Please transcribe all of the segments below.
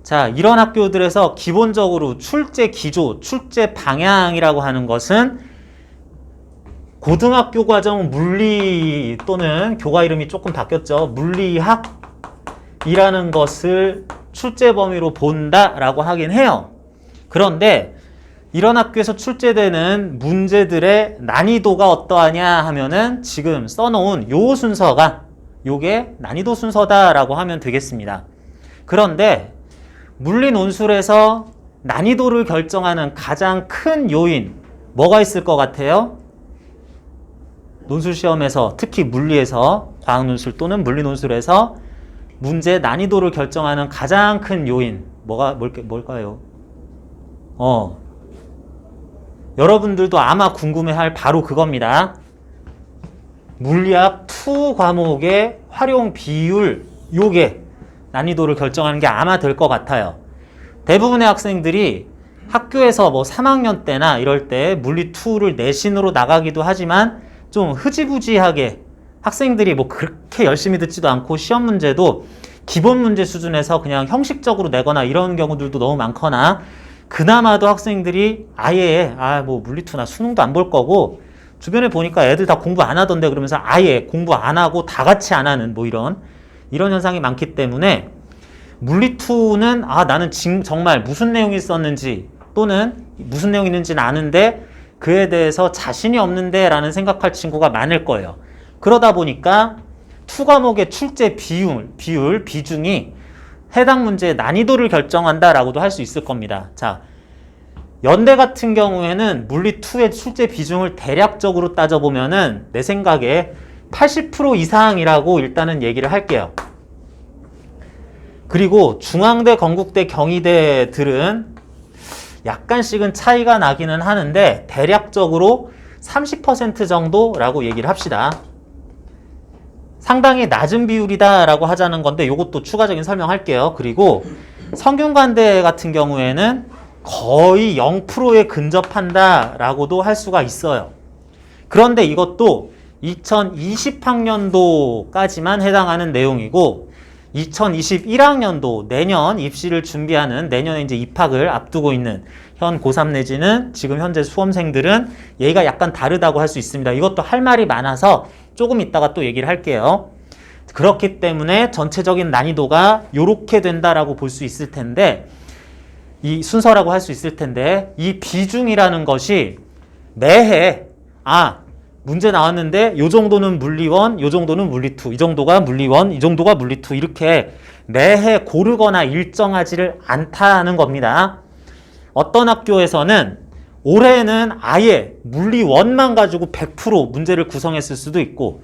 자, 이런 학교들에서 기본적으로 출제 기조, 출제 방향이라고 하는 것은 고등학교 과정 물리 또는 교과 이름이 조금 바뀌었죠. 물리학이라는 것을 출제 범위로 본다라고 하긴 해요. 그런데 이런 학교에서 출제되는 문제들의 난이도가 어떠하냐 하면은 지금 써놓은 요 순서가 요게 난이도 순서다라고 하면 되겠습니다. 그런데 물리 논술에서 난이도를 결정하는 가장 큰 요인 뭐가 있을 것 같아요? 논술 시험에서 특히 물리에서 과학 논술 또는 물리 논술에서 문제 난이도를 결정하는 가장 큰 요인 뭘까요? 여러분들도 아마 궁금해할 바로 그겁니다. 물리학 2 과목의 활용 비율 요게 난이도를 결정하는 게 아마 될 것 같아요. 대부분의 학생들이 학교에서 뭐 3학년 때나 이럴 때 물리 2를 내신으로 나가기도 하지만 좀 흐지부지하게 학생들이 뭐 그렇게 열심히 듣지도 않고 시험 문제도 기본 문제 수준에서 그냥 형식적으로 내거나 이런 경우들도 너무 많거나 그나마도 학생들이 아예 뭐 물리 2나 수능도 안 볼 거고 주변에 보니까 애들 다 공부 안 하던데 그러면서 아예 공부 안 하고 다 같이 안 하는 뭐 이런 현상이 많기 때문에 물리 2는 나는 정말 무슨 내용이 있었는지 또는 무슨 내용이 있는지는 아는데 그에 대해서 자신이 없는데 라는 생각할 친구가 많을 거예요. 그러다 보니까 2 과목의 출제 비중이 해당 문제의 난이도를 결정한다라고도 할 수 있을 겁니다. 자, 연대 같은 경우에는 물리 2의 출제 비중을 대략적으로 따져보면은 내 생각에 80% 이상이라고 일단은 얘기를 할게요. 그리고 중앙대, 건국대, 경희대들은 약간씩은 차이가 나기는 하는데 대략적으로 30% 정도라고 얘기를 합시다. 상당히 낮은 비율이다라고 하자는 건데 이것도 추가적인 설명할게요. 그리고 성균관대 같은 경우에는 거의 0%에 근접한다라고도 할 수가 있어요. 그런데 이것도 2020학년도까지만 해당하는 내용이고 2021학년도 내년 입시를 준비하는 내년에 이제 입학을 앞두고 있는 현 고3 내지는 지금 현재 수험생들은 얘가 약간 다르다고 할 수 있습니다. 이것도 할 말이 많아서 조금 이따가 또 얘기를 할게요. 그렇기 때문에 전체적인 난이도가 요렇게 된다라고 볼 수 있을 텐데 이 순서라고 할 수 있을 텐데 이 비중이라는 것이 매해 문제 나왔는데 요 정도는 물리 1, 요 정도는 물리 2, 이 정도가 물리 1, 이 정도가 물리 2 이렇게 매해 고르거나 일정하지를 않다는 겁니다. 어떤 학교에서는 올해는 아예 물리 1만 가지고 100% 문제를 구성했을 수도 있고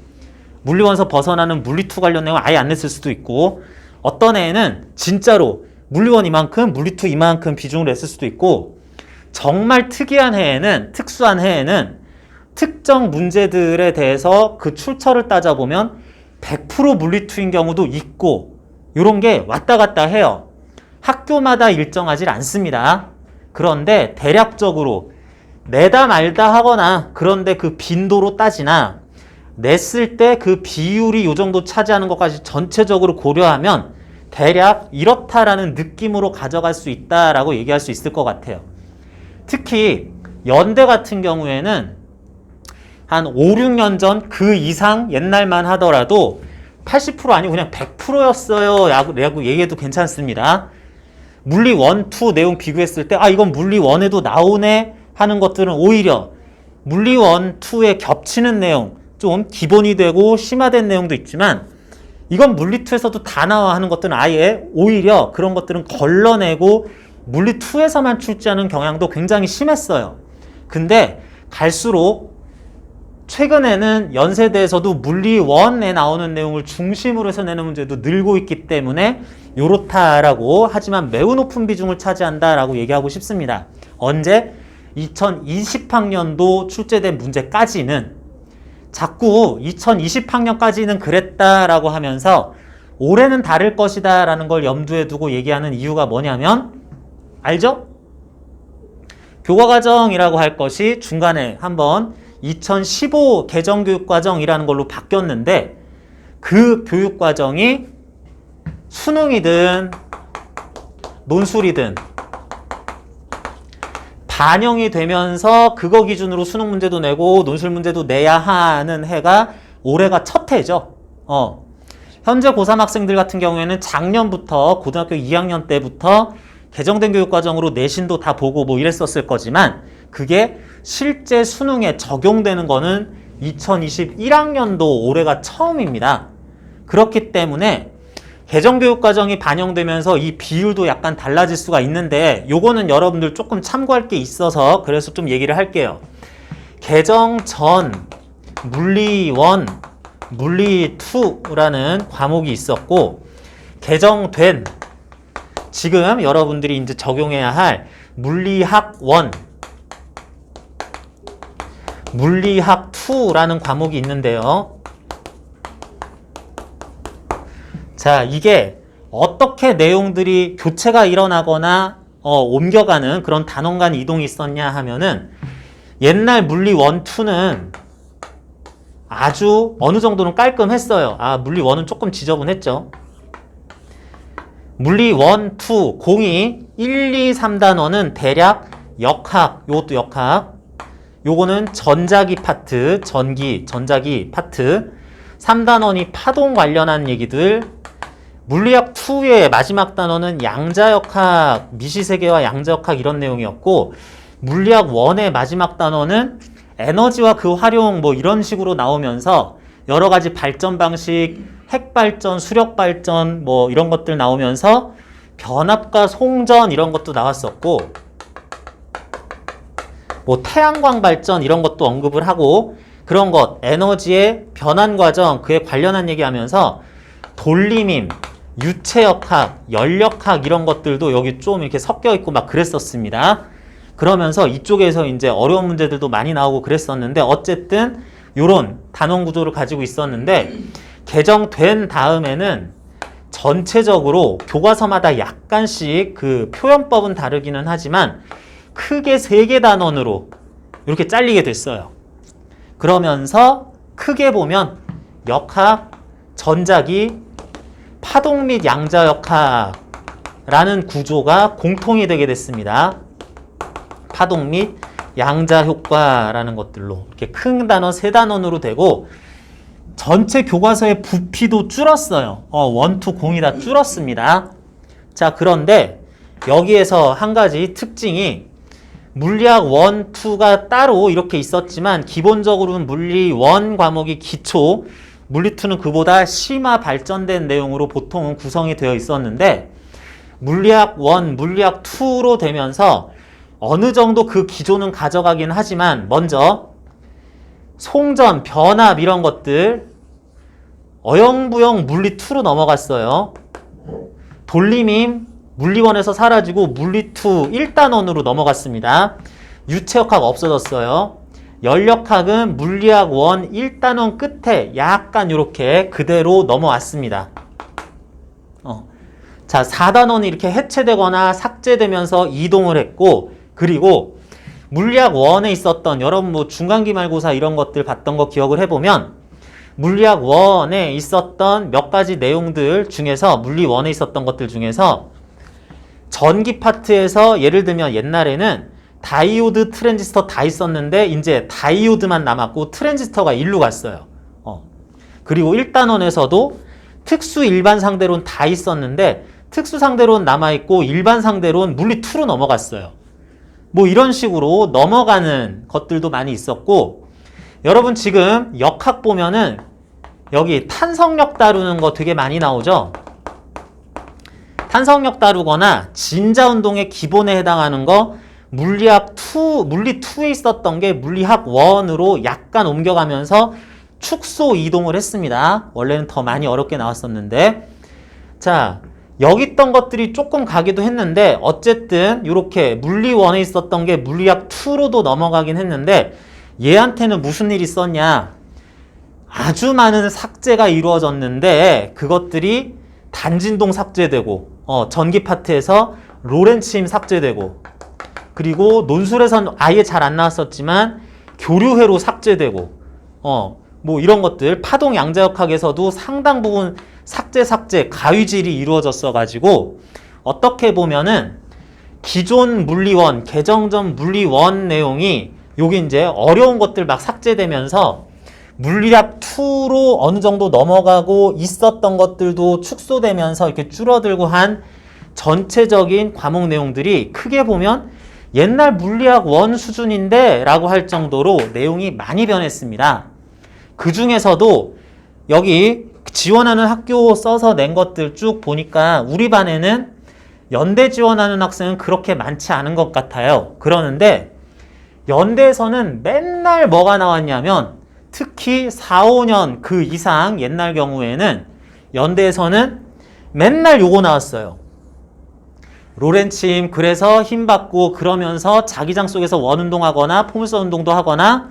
물리 1에서 벗어나는 물리 2 관련 내용 아예 안 냈을 수도 있고 어떤 해에는 진짜로 물리 1 이만큼, 물리 2 이만큼 비중을 냈을 수도 있고 정말 특수한 해에는 특정 문제들에 대해서 그 출처를 따져보면 100% 물리 2인 경우도 있고 이런 게 왔다 갔다 해요. 학교마다 일정하지 않습니다. 그런데 대략적으로 내다 말다 하거나 그런데 그 빈도로 따지나 냈을 때 그 비율이 이 정도 차지하는 것까지 전체적으로 고려하면 대략 이렇다라는 느낌으로 가져갈 수 있다라고 얘기할 수 있을 것 같아요. 특히 연대 같은 경우에는 한 5, 6년 전 그 이상 옛날만 하더라도 80% 아니고 그냥 100%였어요 라고 얘기해도 괜찮습니다. 물리 1, 2 내용 비교했을 때 이건 물리 1에도 나오네 하는 것들은 오히려 물리 1, 2에 겹치는 내용 좀 기본이 되고 심화된 내용도 있지만 이건 물리 2에서도 다 나와 하는 것들은 아예 오히려 그런 것들은 걸러내고 물리 2에서만 출제하는 경향도 굉장히 심했어요. 근데 갈수록 최근에는 연세대에서도 물리 1에 나오는 내용을 중심으로 해서 내는 문제도 늘고 있기 때문에 요렇다라고 하지만 매우 높은 비중을 차지한다라고 얘기하고 싶습니다. 언제? 2020학년도 출제된 문제까지는 자꾸 2020학년까지는 그랬다라고 하면서 올해는 다를 것이다 라는 걸 염두에 두고 얘기하는 이유가 뭐냐면 알죠? 교과과정이라고 할 것이 중간에 한번 2015 개정교육과정이라는 걸로 바뀌었는데 그 교육과정이 수능이든 논술이든 반영이 되면서 그거 기준으로 수능 문제도 내고 논술 문제도 내야 하는 해가 올해가 첫 해죠. 현재 고3 학생들 같은 경우에는 작년부터 고등학교 2학년 때부터 개정된 교육과정으로 내신도 다 보고 뭐 이랬었을 거지만 그게 실제 수능에 적용되는 거는 2021학년도 올해가 처음입니다. 그렇기 때문에 개정교육과정이 반영되면서 이 비율도 약간 달라질 수가 있는데 요거는 여러분들 조금 참고할 게 있어서 그래서 좀 얘기를 할게요. 개정 전 물리 1, 물리 2라는 과목이 있었고 개정된 지금 여러분들이 이제 적용해야 할 물리학 1, 물리학 2라는 과목이 있는데요. 자, 이게 어떻게 내용들이 교체가 일어나거나 옮겨가는 그런 단원 간 이동이 있었냐 하면은 옛날 물리 1, 2는 아주 어느 정도는 깔끔했어요. 물리 1은 조금 지저분했죠. 물리 1, 2, 02, 1, 2, 3단원은 대략 역학, 요것도 역학. 요거는 전자기 파트, 전자기 파트. 3단원이 파동 관련한 얘기들. 물리학 2의 마지막 단원은 양자역학, 미시세계와 양자역학 이런 내용이었고 물리학 1의 마지막 단원은 에너지와 그 활용 뭐 이런 식으로 나오면서 여러 가지 발전 방식, 핵발전, 수력발전 뭐 이런 것들 나오면서 변압과 송전 이런 것도 나왔었고 뭐 태양광 발전 이런 것도 언급을 하고 그런 것, 에너지의 변환 과정 그에 관련한 얘기하면서 돌림임, 유체역학, 연력학 이런 것들도 여기 좀 이렇게 섞여 있고 막 그랬었습니다. 그러면서 이쪽에서 이제 어려운 문제들도 많이 나오고 그랬었는데 어쨌든 요런 단원 구조를 가지고 있었는데 개정된 다음에는 전체적으로 교과서마다 약간씩 그 표현법은 다르기는 하지만 크게 3개 단원으로 이렇게 잘리게 됐어요. 그러면서 크게 보면 역학, 전자기, 파동 및 양자역학라는 구조가 공통이 되게 됐습니다. 파동 및 양자효과라는 것들로 이렇게 큰 단원 3단원으로 되고 전체 교과서의 부피도 줄었어요. 1, 2, 0이 다 줄었습니다. 자, 그런데 여기에서 한 가지 특징이 물리학 1, 2가 따로 이렇게 있었지만 기본적으로는 물리 1 과목이 기초, 물리 2는 그보다 심화 발전된 내용으로 보통은 구성이 되어 있었는데 물리학 1, 물리학 2로 되면서 어느 정도 그 기조는 가져가긴 하지만 먼저 송전, 변압 이런 것들 어영부영 물리 2로 넘어갔어요. 돌림임 물리 1에서 사라지고 물리 2 1단원으로 넘어갔습니다. 유체역학 없어졌어요. 연력학은 물리학 1 1단원 끝에 약간 이렇게 그대로 넘어왔습니다. 자, 4단원이 이렇게 해체되거나 삭제되면서 이동을 했고 그리고 물리학 1에 있었던 여러분 뭐 중간기말고사 이런 것들 봤던 거 기억을 해보면 물리학 1에 있었던 몇 가지 내용들 중에서 물리 1에 있었던 것들 중에서 전기 파트에서 예를 들면 옛날에는 다이오드, 트랜지스터 다 있었는데 이제 다이오드만 남았고 트랜지스터가 일로 갔어요. 그리고 1단원에서도 특수 일반 상대론 다 있었는데 특수 상대론 남아있고 일반 상대론 물리 2로 넘어갔어요. 뭐 이런 식으로 넘어가는 것들도 많이 있었고 여러분 지금 역학 보면은 여기 탄성력 다루는 거 되게 많이 나오죠. 탄성력 다루거나 진자운동의 기본에 해당하는 거 물리학 2, 물리 2에 있었던 게 물리학 1으로 약간 옮겨가면서 축소 이동을 했습니다. 원래는 더 많이 어렵게 나왔었는데 자, 여기 있던 것들이 조금 가기도 했는데 어쨌든 이렇게 물리 1에 있었던 게 물리학 2로도 넘어가긴 했는데 얘한테는 무슨 일이 있었냐? 아주 많은 삭제가 이루어졌는데 그것들이 단진동 삭제되고 전기 파트에서 로렌츠임 삭제되고 그리고 논술에선 아예 잘 안 나왔었지만 교류회로 삭제되고 뭐 이런 것들 파동 양자역학에서도 상당 부분 삭제 가위질이 이루어졌어 가지고 어떻게 보면은 기존 물리원, 개정전 물리원 내용이 여기 이제 어려운 것들 막 삭제되면서 물리학 2로 어느 정도 넘어가고 있었던 것들도 축소되면서 이렇게 줄어들고 한 전체적인 과목 내용들이 크게 보면 옛날 물리학 1 수준인데 라고 할 정도로 내용이 많이 변했습니다. 그 중에서도 여기 지원하는 학교 써서 낸 것들 쭉 보니까 우리 반에는 연대 지원하는 학생은 그렇게 많지 않은 것 같아요. 그러는데 연대에서는 맨날 뭐가 나왔냐면 특히 4, 5년 그 이상 옛날 경우에는 연대에서는 맨날 요거 나왔어요. 로렌츠 힘, 그래서 힘 받고 그러면서 자기장 속에서 원운동하거나 포물선 운동도 하거나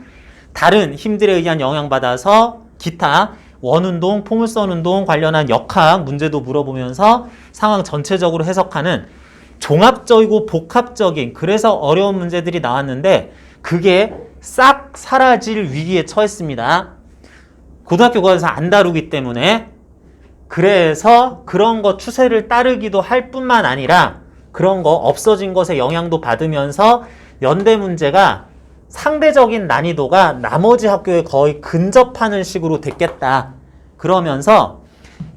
다른 힘들에 의한 영향받아서 기타 원운동, 포물선 운동 관련한 역학 문제도 물어보면서 상황 전체적으로 해석하는 종합적이고 복합적인 그래서 어려운 문제들이 나왔는데 그게 싹 사라질 위기에 처했습니다. 고등학교 과에서 안 다루기 때문에 그래서 그런 거 추세를 따르기도 할 뿐만 아니라 그런 거 없어진 것에 영향도 받으면서 연대 문제가 상대적인 난이도가 나머지 학교에 거의 근접하는 식으로 됐겠다. 그러면서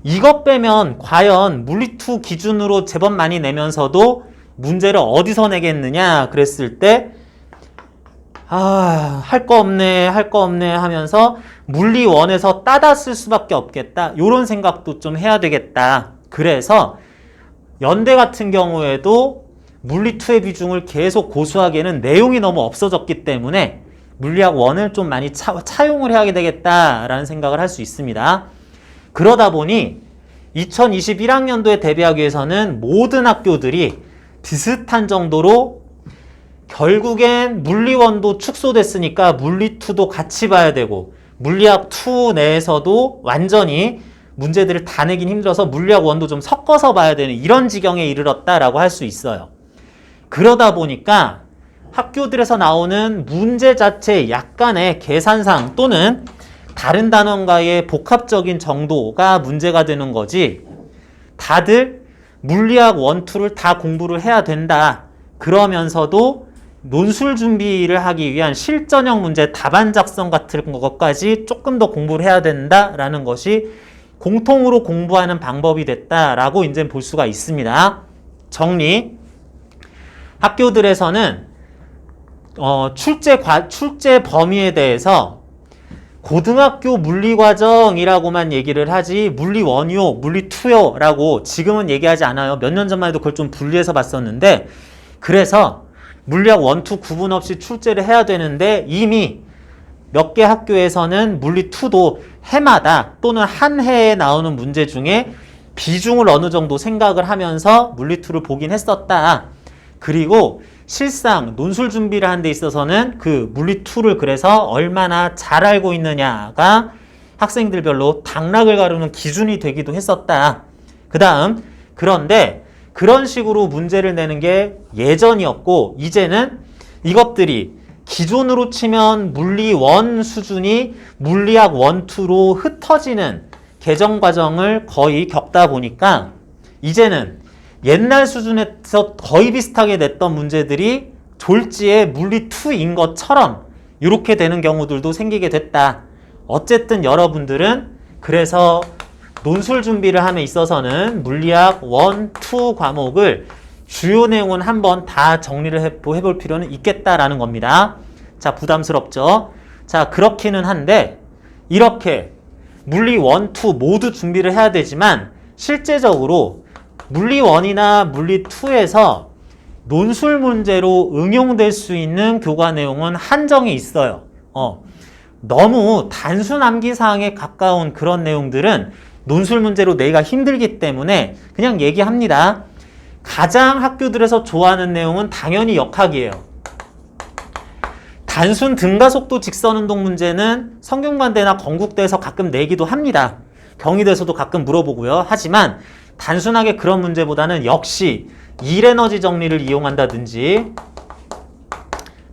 이것 빼면 과연 물리2 기준으로 제법 많이 내면서도 문제를 어디서 내겠느냐 그랬을 때 할 거 없네 하면서 물리1에서 따다 쓸 수밖에 없겠다. 이런 생각도 좀 해야 되겠다. 그래서 연대 같은 경우에도 물리2의 비중을 계속 고수하기에는 내용이 너무 없어졌기 때문에 물리학 1을 좀 많이 차용을 해야 되겠다라는 생각을 할 수 있습니다. 그러다 보니 2021학년도에 대비하기 위해서는 모든 학교들이 비슷한 정도로 결국엔 물리1도 축소됐으니까 물리2도 같이 봐야 되고 물리학 2 내에서도 완전히 문제들을 다 내긴 힘들어서 물리학 1도 좀 섞어서 봐야 되는 이런 지경에 이르렀다라고 할 수 있어요. 그러다 보니까 학교들에서 나오는 문제 자체 약간의 계산상 또는 다른 단원과의 복합적인 정도가 문제가 되는 거지 다들 물리학 1, 2를 다 공부를 해야 된다. 그러면서도 논술 준비를 하기 위한 실전형 문제 답안 작성 같은 것까지 조금 더 공부를 해야 된다라는 것이 공통으로 공부하는 방법이 됐다라고 이제 볼 수가 있습니다. 정리. 학교들에서는 출제 범위에 대해서 고등학교 물리과정이라고만 얘기를 하지 물리1이요, 물리2요 라고 지금은 얘기하지 않아요. 몇 년 전만 해도 그걸 좀 분리해서 봤었는데 그래서 물리학 1, 2 구분 없이 출제를 해야 되는데 이미 몇 개 학교에서는 물리2도 해마다 또는 한 해에 나오는 문제 중에 비중을 어느 정도 생각을 하면서 물리2를 보긴 했었다. 그리고 실상 논술 준비를 하는 데 있어서는 그 물리2를 그래서 얼마나 잘 알고 있느냐가 학생들별로 당락을 가르는 기준이 되기도 했었다. 그 다음 그런데 그런 식으로 문제를 내는 게 예전이었고 이제는 이것들이 기존으로 치면 물리 1 수준이 물리학 1, 2로 흩어지는 개정 과정을 거의 겪다 보니까 이제는 옛날 수준에서 거의 비슷하게 냈던 문제들이 졸지에 물리 2인 것처럼 이렇게 되는 경우들도 생기게 됐다. 어쨌든 여러분들은 그래서 논술 준비를 함에 있어서는 물리학 1, 2 과목을 주요 내용은 한번 다 정리를 해볼 필요는 있겠다라는 겁니다. 자, 부담스럽죠? 자, 그렇기는 한데 이렇게 물리 1, 2 모두 준비를 해야 되지만 실제적으로 물리 1이나 물리 2에서 논술 문제로 응용될 수 있는 교과 내용은 한정이 있어요. 너무 단순 암기사항에 가까운 그런 내용들은 논술 문제로 내기가 힘들기 때문에 그냥 얘기합니다. 가장 학교들에서 좋아하는 내용은 당연히 역학이에요. 단순 등가속도 직선운동 문제는 성균관대나 건국대에서 가끔 내기도 합니다. 경희대에서도 가끔 물어보고요. 하지만 단순하게 그런 문제보다는 역시 일에너지 정리를 이용한다든지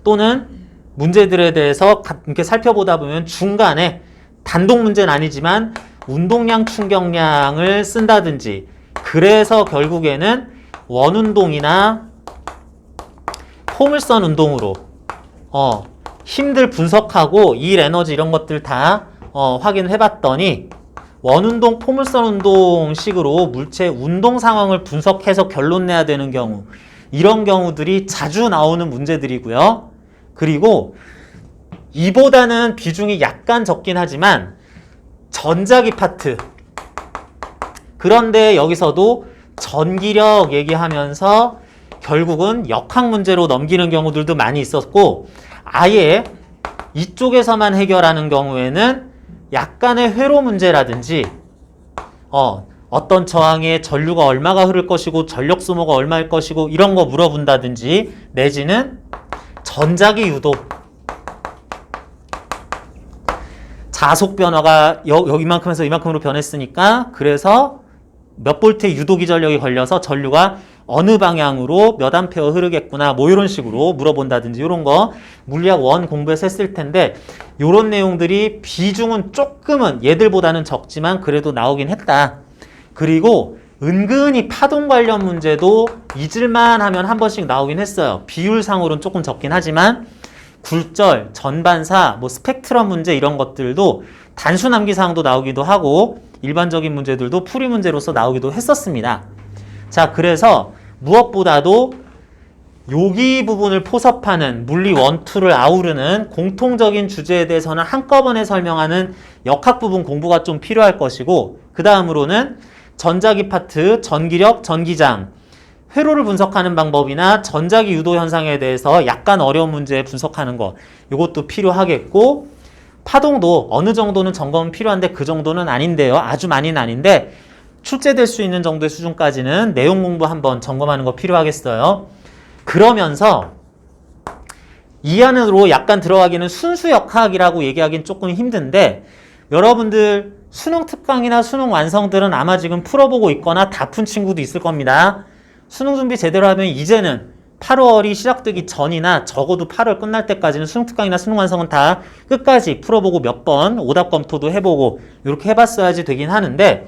또는 문제들에 대해서 이렇게 살펴보다 보면 중간에 단독 문제는 아니지만 운동량 충격량을 쓴다든지 그래서 결국에는 원운동이나 포물선 운동으로 힘들 분석하고 일 에너지 이런 것들 다 확인해 봤더니 원운동, 포물선 운동식으로 물체 운동 상황을 분석해서 결론 내야 되는 경우, 이런 경우들이 자주 나오는 문제들이고요. 그리고 이보다는 비중이 약간 적긴 하지만 전자기 파트, 그런데 여기서도 전기력 얘기하면서 결국은 역학 문제로 넘기는 경우들도 많이 있었고, 아예 이쪽에서만 해결하는 경우에는 약간의 회로 문제라든지 어떤 저항에 전류가 얼마가 흐를 것이고 전력 소모가 얼마일 것이고 이런 거 물어본다든지, 내지는 전자기 유도, 자속 변화가 여기만큼에서 이만큼으로 변했으니까 그래서 몇 볼트의 유도기 전력이 걸려서 전류가 어느 방향으로 몇 암페어 흐르겠구나, 뭐 이런 식으로 물어본다든지, 이런 거 물리학 1 공부해서 했을 텐데, 이런 내용들이 비중은 조금은 얘들보다는 적지만 그래도 나오긴 했다. 그리고 은근히 파동 관련 문제도 잊을만 하면 한 번씩 나오긴 했어요. 비율상으로는 조금 적긴 하지만 굴절, 전반사, 뭐 스펙트럼 문제 이런 것들도 단순 암기사항도 나오기도 하고 일반적인 문제들도 풀이 문제로서 나오기도 했었습니다. 자, 그래서 무엇보다도 여기 부분을 포섭하는 물리 1, 2를 아우르는 공통적인 주제에 대해서는 한꺼번에 설명하는 역학 부분 공부가 좀 필요할 것이고, 그 다음으로는 전자기 파트, 전기력, 전기장, 회로를 분석하는 방법이나 전자기 유도 현상에 대해서 약간 어려운 문제 분석하는 거, 이것도 필요하겠고, 파동도 어느 정도는 점검은 필요한데 그 정도는 아닌데요. 아주 많이는 아닌데 출제될 수 있는 정도의 수준까지는 내용 공부 한번 점검하는 거 필요하겠어요. 그러면서 이 안으로 약간 들어가기는 순수 역학이라고 얘기하기는 조금 힘든데, 여러분들 수능 특강이나 수능 완성들은 아마 지금 풀어보고 있거나 다 푼 친구도 있을 겁니다. 수능 준비 제대로 하면 이제는 8월이 시작되기 전이나 적어도 8월 끝날 때까지는 수능 특강이나 수능 완성은 다 끝까지 풀어보고 몇 번 오답 검토도 해보고 이렇게 해봤어야지 되긴 하는데,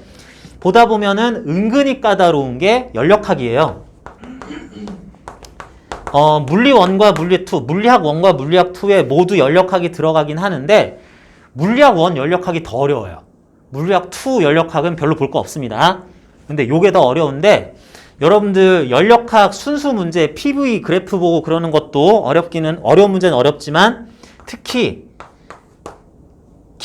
보다 보면은 은근히 까다로운 게 연력학이에요. 물리 1과 물리 2, 물리학 1과 물리학 2에 모두 연력학이 들어가긴 하는데, 물리학 1 연력학이 더 어려워요. 물리학 2 연력학은 별로 볼 거 없습니다. 근데 요게 더 어려운데, 여러분들 연력학 순수 문제 PV 그래프 보고 그러는 것도 어려운 문제는 어렵지만, 특히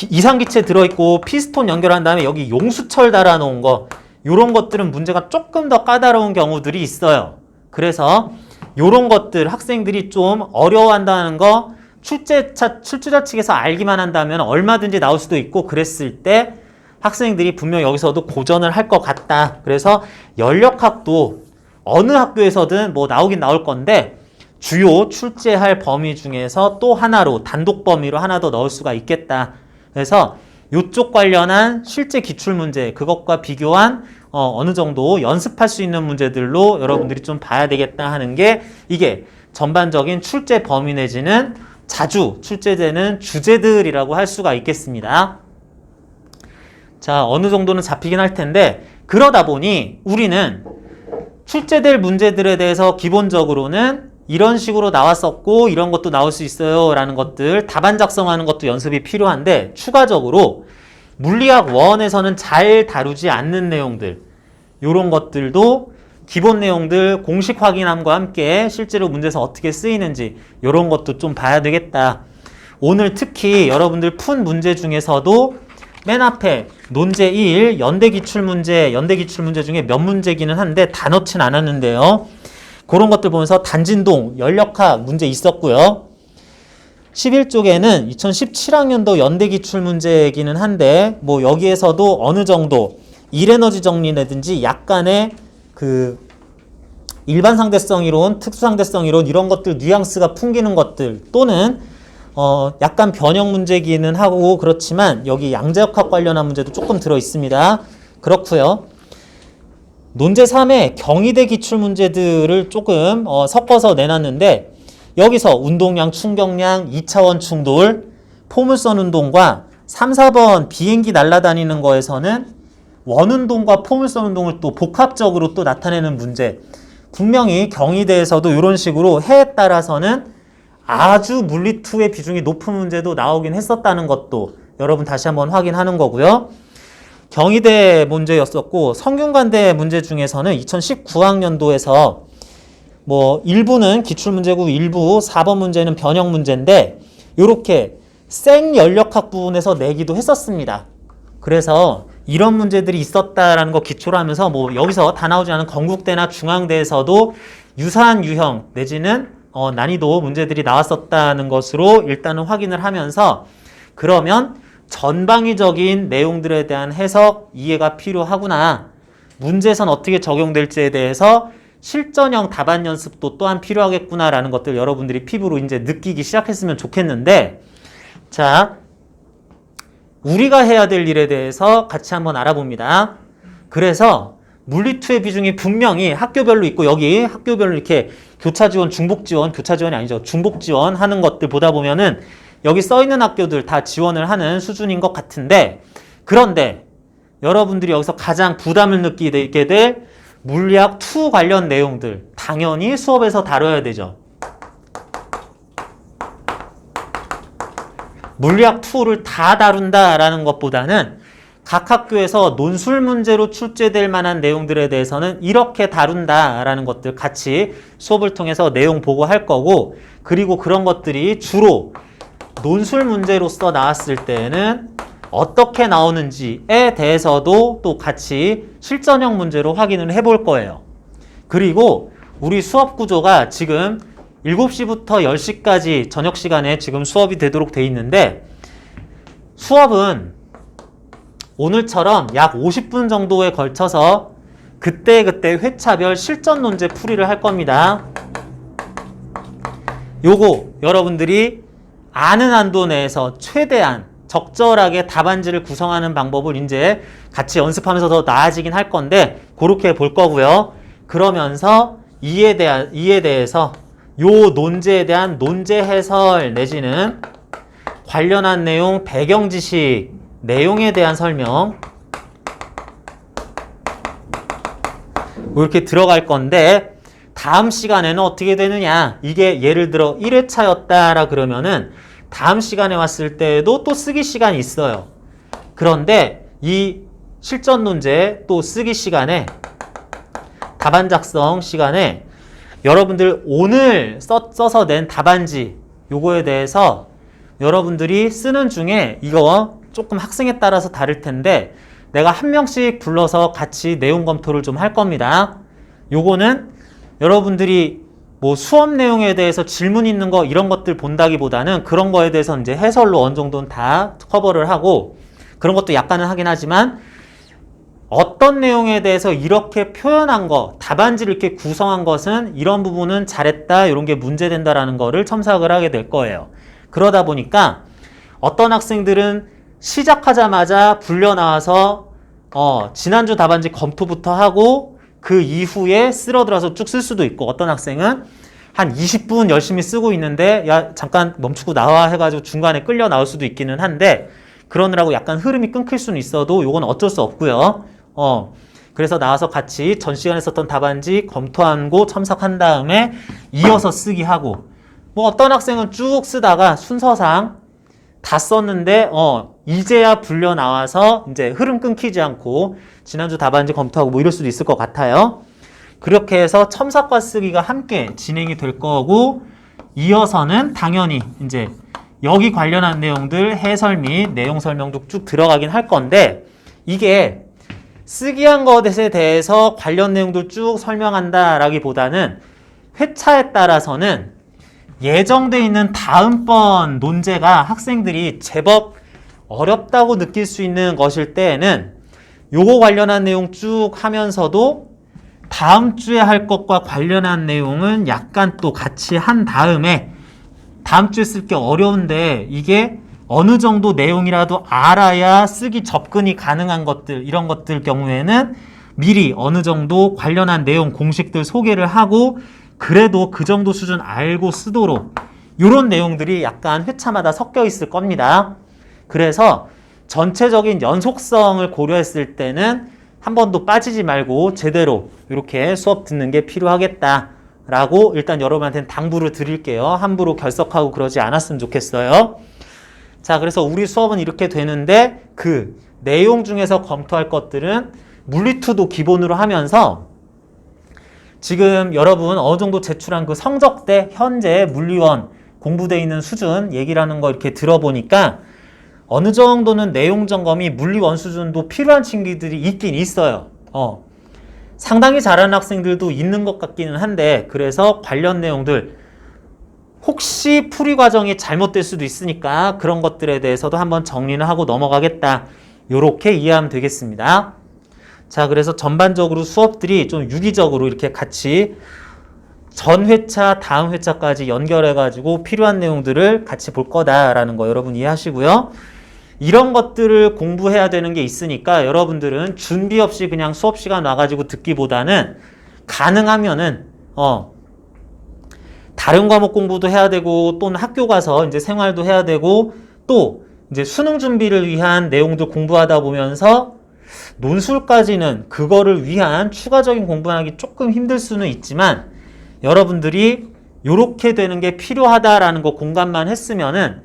이상기체 들어있고 피스톤 연결한 다음에 여기 용수철 달아놓은 거, 요런 것들은 문제가 조금 더 까다로운 경우들이 있어요. 그래서 요런 것들 학생들이 좀 어려워한다는 거 출제자 측에서 알기만 한다면 얼마든지 나올 수도 있고, 그랬을 때 학생들이 분명 여기서도 고전을 할 것 같다. 그래서 연력학도 어느 학교에서든 뭐 나오긴 나올 건데, 주요 출제할 범위 중에서 또 하나로, 단독 범위로 하나 더 넣을 수가 있겠다. 그래서 이쪽 관련한 실제 기출문제, 그것과 비교한 어느 정도 연습할 수 있는 문제들로 여러분들이 좀 봐야 되겠다 하는 게, 이게 전반적인 출제 범위 내지는 자주 출제되는 주제들이라고 할 수가 있겠습니다. 자, 어느 정도는 잡히긴 할 텐데, 그러다 보니 우리는 출제될 문제들에 대해서 기본적으로는 이런 식으로 나왔었고 이런 것도 나올 수 있어요 라는 것들, 답안 작성하는 것도 연습이 필요한데, 추가적으로 물리학 1에서는 잘 다루지 않는 내용들, 이런 것들도 기본 내용들 공식 확인함과 함께 실제로 문제에서 어떻게 쓰이는지 이런 것도 좀 봐야 되겠다. 오늘 특히 여러분들 푼 문제 중에서도 맨 앞에 논제 1 연대 기출문제 중에 몇 문제기는 한데 다 넣진 않았는데요. 그런 것들 보면서 단진동, 연력학 문제 있었고요. 11쪽에는 2017학년도 연대 기출문제이기는 한데, 뭐 여기에서도 어느 정도 일에너지 정리라든지 약간의 그 일반 상대성 이론, 특수 상대성 이론 이런 것들 뉘앙스가 풍기는 것들, 또는 약간 변형 문제기는 하고 그렇지만 여기 양자역학 관련한 문제도 조금 들어 있습니다. 그렇고요. 논제 3에 경희대 기출 문제들을 조금 섞어서 내놨는데, 여기서 운동량, 충격량, 2차원 충돌, 포물선 운동과 3, 4번 비행기 날아다니는 거에서는 원운동과 포물선 운동을 또 복합적으로 또 나타내는 문제, 분명히 경희대에서도 이런 식으로 해에 따라서는 아주 물리2의 비중이 높은 문제도 나오긴 했었다는 것도 여러분 다시 한번 확인하는 거고요. 경희대 문제였었고 성균관대 문제 중에서는 2019학년도에서 뭐 일부는 기출문제고 일부 4번 문제는 변형 문제인데 이렇게 생연력학 부분에서 내기도 했었습니다. 그래서 이런 문제들이 있었다라는 거 기초로 하면서 뭐 여기서 다 나오지 않은 건국대나 중앙대에서도 유사한 유형 내지는 난이도 문제들이 나왔었다는 것으로 일단은 확인을 하면서 그러면 전방위적인 내용들에 대한 해석, 이해가 필요하구나. 문제선 어떻게 적용될지에 대해서 실전형 답안 연습도 또한 필요하겠구나라는 것들 여러분들이 피부로 이제 느끼기 시작했으면 좋겠는데 자, 우리가 해야 될 일에 대해서 같이 한번 알아봅니다. 그래서 물리2의 비중이 분명히 학교별로 있고 여기 학교별로 이렇게 교차 지원, 중복 지원, 교차 지원이 아니죠. 중복 지원 하는 것들 보다 보면은 여기 써 있는 학교들 다 지원을 하는 수준인 것 같은데 그런데 여러분들이 여기서 가장 부담을 느끼게 될 물리학 2 관련 내용들 당연히 수업에서 다뤄야 되죠. 물리학 2를 다 다룬다라는 것보다는 각 학교에서 논술 문제로 출제될 만한 내용들에 대해서는 이렇게 다룬다라는 것들 같이 수업을 통해서 내용 보고할 거고 그리고 그런 것들이 주로 논술 문제로서 나왔을 때는 어떻게 나오는지에 대해서도 또 같이 실전형 문제로 확인을 해볼 거예요. 그리고 우리 수업 구조가 지금 7시부터 10시까지 저녁 시간에 지금 수업이 되도록 돼 있는데 수업은 오늘처럼 약 50분 정도에 걸쳐서 그때그때 회차별 실전 논제 풀이를 할 겁니다. 요거 여러분들이 아는 한도 내에서 최대한 적절하게 답안지를 구성하는 방법을 이제 같이 연습하면서 더 나아지긴 할 건데 그렇게 볼 거고요. 그러면서 이에 대해서 요 논제에 대한 논제 해설 내지는 관련한 내용, 배경 지식, 내용에 대한 설명 이렇게 들어갈 건데 다음 시간에는 어떻게 되느냐 이게 예를 들어 1회차였다라 그러면은 다음 시간에 왔을 때에도 또 쓰기 시간이 있어요. 그런데 이 실전 논제 또 쓰기 시간에 답안 작성 시간에 여러분들 오늘 써서 낸 답안지 요거에 대해서 여러분들이 쓰는 중에 이거 조금 학생에 따라서 다를 텐데 내가 한 명씩 불러서 같이 내용 검토를 좀 할 겁니다. 요거는 여러분들이 뭐 수업 내용에 대해서 질문 있는 거 이런 것들 본다기보다는 그런 거에 대해서 이제 해설로 어느 정도는 다 커버를 하고 그런 것도 약간은 하긴 하지만 어떤 내용에 대해서 이렇게 표현한 거, 답안지를 이렇게 구성한 것은 이런 부분은 잘했다, 이런 게 문제된다라는 거를 첨삭을 하게 될 거예요. 그러다 보니까 어떤 학생들은 시작하자마자 불려 나와서 지난주 답안지 검토부터 하고 그 이후에 쓸어들어서 쭉 쓸 수도 있고 어떤 학생은 한 20분 열심히 쓰고 있는데 야 잠깐 멈추고 나와 해가지고 중간에 끌려 나올 수도 있기는 한데 그러느라고 약간 흐름이 끊길 수는 있어도 요건 어쩔 수 없고요. 그래서 나와서 같이 전 시간에 썼던 답안지 검토하고 첨삭한 다음에 이어서 쓰기 하고 뭐 어떤 학생은 쭉 쓰다가 순서상 다 썼는데 이제야 불려 나와서 이제 흐름 끊기지 않고 지난주 답안지 검토하고 뭐 이럴 수도 있을 것 같아요. 그렇게 해서 첨삭과 쓰기가 함께 진행이 될 거고 이어서는 당연히 이제 여기 관련한 내용들 해설 및 내용 설명도 쭉 들어가긴 할 건데 이게 쓰기한 것에 대해서 관련 내용들 쭉 설명한다라기보다는 회차에 따라서는 예정돼 있는 다음번 논제가 학생들이 제법 어렵다고 느낄 수 있는 것일 때에는 요거 관련한 내용 쭉 하면서도 다음 주에 할 것과 관련한 내용은 약간 또 같이 한 다음에 다음 주에 쓸 게 어려운데 이게 어느 정도 내용이라도 알아야 쓰기 접근이 가능한 것들 이런 것들 경우에는 미리 어느 정도 관련한 내용 공식들 소개를 하고 그래도 그 정도 수준 알고 쓰도록 이런 내용들이 약간 회차마다 섞여 있을 겁니다. 그래서 전체적인 연속성을 고려했을 때는 한 번도 빠지지 말고 제대로 이렇게 수업 듣는 게 필요하겠다라고 일단 여러분한테는 당부를 드릴게요. 함부로 결석하고 그러지 않았으면 좋겠어요. 자, 그래서 우리 수업은 이렇게 되는데 그 내용 중에서 검토할 것들은 물리2도 기본으로 하면서 지금 여러분 어느 정도 제출한 그 성적대 현재 물리1 공부되어 있는 수준 얘기라는 거 이렇게 들어보니까 어느 정도는 내용 점검이 물리1 수준도 필요한 친구들이 있긴 있어요. 상당히 잘하는 학생들도 있는 것 같기는 한데 그래서 관련 내용들 혹시 풀이 과정이 잘못될 수도 있으니까 그런 것들에 대해서도 한번 정리를 하고 넘어가겠다. 요렇게 이해하면 되겠습니다. 자, 그래서 전반적으로 수업들이 좀 유기적으로 이렇게 같이 전 회차, 다음 회차까지 연결해가지고 필요한 내용들을 같이 볼 거다라는 거 여러분 이해하시고요. 이런 것들을 공부해야 되는 게 있으니까 여러분들은 준비 없이 그냥 수업 시간 와가지고 듣기보다는 가능하면은 다른 과목 공부도 해야 되고 또는 학교 가서 이제 생활도 해야 되고 또 이제 수능 준비를 위한 내용도 공부하다 보면서 논술까지는 그거를 위한 추가적인 공부하기 조금 힘들 수는 있지만 여러분들이 요렇게 되는 게 필요하다라는 거 공감만 했으면은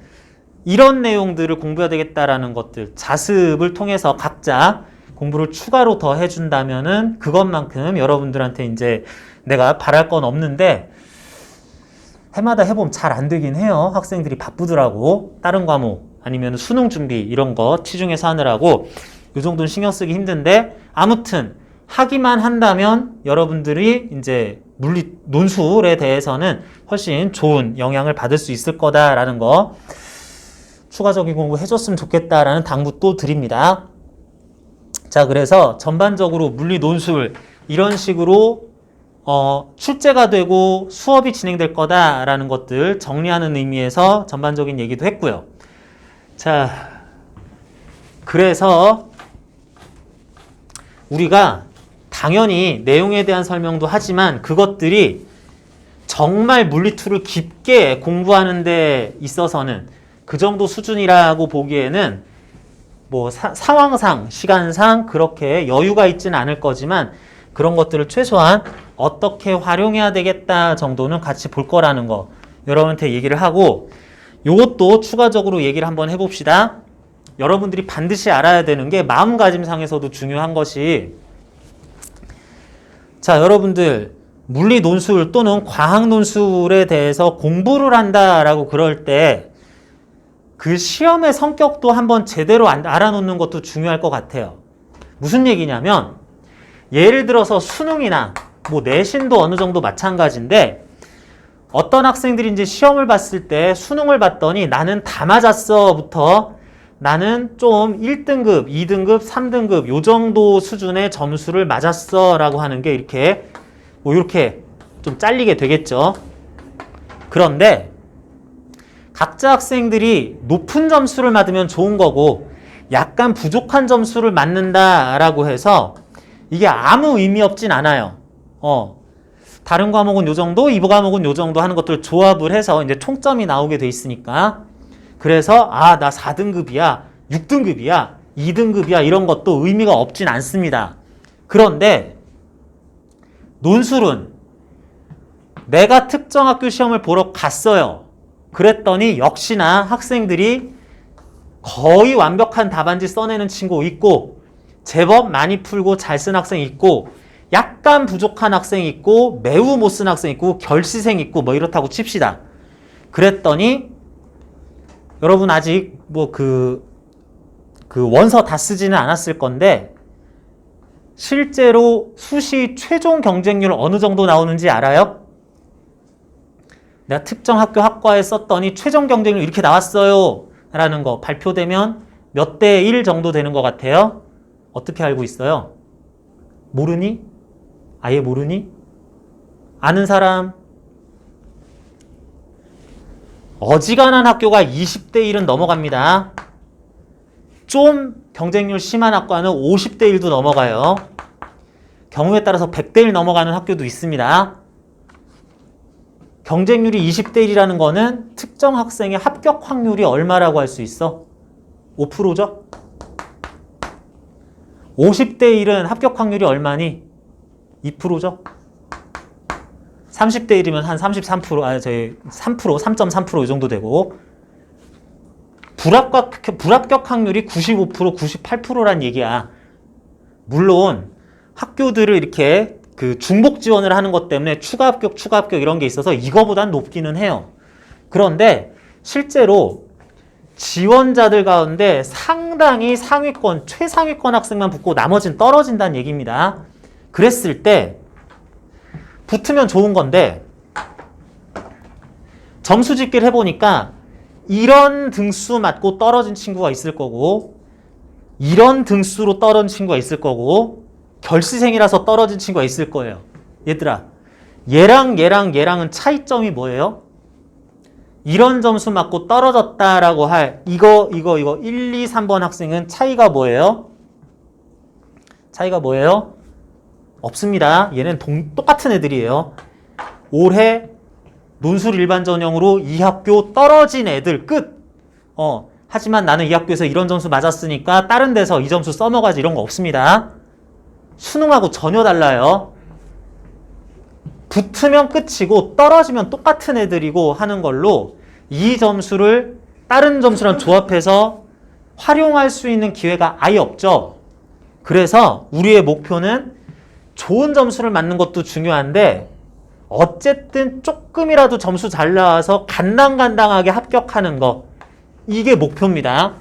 이런 내용들을 공부해야 되겠다라는 것들 자습을 통해서 각자 공부를 추가로 더 해준다면은 그것만큼 여러분들한테 이제 내가 바랄 건 없는데 해마다 해보면 잘 안 되긴 해요. 학생들이 바쁘더라고. 다른 과목 아니면 수능 준비 이런 거 치중해서 하느라고 이 정도는 신경 쓰기 힘든데 아무튼 하기만 한다면 여러분들이 이제 물리 논술에 대해서는 훨씬 좋은 영향을 받을 수 있을 거다라는 거 추가적인 공부 해줬으면 좋겠다라는 당부 또 드립니다. 자, 그래서 전반적으로 물리 논술 이런 식으로 출제가 되고 수업이 진행될 거다라는 것들 정리하는 의미에서 전반적인 얘기도 했고요. 자, 그래서 우리가 당연히 내용에 대한 설명도 하지만 그것들이 정말 물리2를 깊게 공부하는 데 있어서는 그 정도 수준이라고 보기에는 뭐 상황상, 시간상 그렇게 여유가 있지는 않을 거지만 그런 것들을 최소한 어떻게 활용해야 되겠다 정도는 같이 볼 거라는 거 여러분한테 얘기를 하고 이것도 추가적으로 얘기를 한번 해봅시다. 여러분들이 반드시 알아야 되는 게 마음가짐상에서도 중요한 것이 자, 여러분들 물리 논술 또는 과학 논술에 대해서 공부를 한다라고 그럴 때 그 시험의 성격도 한번 제대로 알아놓는 것도 중요할 것 같아요. 무슨 얘기냐면 예를 들어서 수능이나 뭐 내신도 어느 정도 마찬가지인데 어떤 학생들이 이제 시험을 봤을 때 수능을 봤더니 나는 다 맞았어부터 나는 좀 1등급, 2등급, 3등급 요 정도 수준의 점수를 맞았어 라고 하는 게 이렇게 뭐 이렇게 좀 잘리게 되겠죠. 그런데 각자 학생들이 높은 점수를 맞으면 좋은 거고 약간 부족한 점수를 맞는다라고 해서 이게 아무 의미 없진 않아요. 다른 과목은 요 정도, 이 과목은 요 정도 하는 것들을 조합을 해서 이제 총점이 나오게 돼 있으니까 그래서 나 4등급이야, 6등급이야, 2등급이야 이런 것도 의미가 없진 않습니다. 그런데 논술은 내가 특정 학교 시험을 보러 갔어요. 그랬더니 역시나 학생들이 거의 완벽한 답안지 써내는 친구 있고 제법 많이 풀고 잘 쓴 학생 있고 약간 부족한 학생 있고 매우 못 쓴 학생 있고 결시생 있고 뭐 이렇다고 칩시다. 그랬더니 여러분 아직 뭐 그 원서 다 쓰지는 않았을 건데 실제로 수시 최종 경쟁률 어느 정도 나오는지 알아요? 내가 특정 학교 학과에 썼더니 최종 경쟁률 이렇게 나왔어요 라는 거 발표되면 몇 대 1 정도 되는 것 같아요? 어떻게 알고 있어요? 모르니? 아예 모르니? 아는 사람? 어지간한 학교가 20대 1은 넘어갑니다. 좀 경쟁률 심한 학과는 50대 1도 넘어가요. 경우에 따라서 100대 1 넘어가는 학교도 있습니다. 경쟁률이 20대 1이라는 거는 특정 학생의 합격 확률이 얼마라고 할 수 있어? 5%죠? 50대 1은 합격 확률이 얼마니? 2%죠? 30대 1이면 한 33%, 3.3% 이 정도 되고, 불합격 확률이 95%, 98%란 얘기야. 물론 학교들을 이렇게 그 중복 지원을 하는 것 때문에 추가 합격 이런 게 있어서 이거보단 높기는 해요. 그런데 실제로 지원자들 가운데 상당히 상위권, 최상위권 학생만 붙고 나머지는 떨어진다는 얘기입니다. 그랬을 때 붙으면 좋은 건데 점수 집계를 해보니까 이런 등수 맞고 떨어진 친구가 있을 거고 이런 등수로 떨어진 친구가 있을 거고 결시생이라서 떨어진 친구가 있을 거예요. 얘들아, 얘랑은 차이점이 뭐예요? 이런 점수 맞고 떨어졌다라고 할 이거 1, 2, 3번 학생은 차이가 뭐예요? 차이가 뭐예요? 없습니다. 얘는 똑같은 애들이에요. 올해 논술 일반 전형으로 이 학교 떨어진 애들 끝. 하지만 나는 이 학교에서 이런 점수 맞았으니까 다른 데서 이 점수 써먹어야지 이런 거 없습니다. 수능하고 전혀 달라요. 붙으면 끝이고 떨어지면 똑같은 애들이고 하는 걸로 이 점수를 다른 점수랑 조합해서 활용할 수 있는 기회가 아예 없죠. 그래서 우리의 목표는 좋은 점수를 맞는 것도 중요한데 어쨌든 조금이라도 점수 잘 나와서 간당간당하게 합격하는 거, 이게 목표입니다.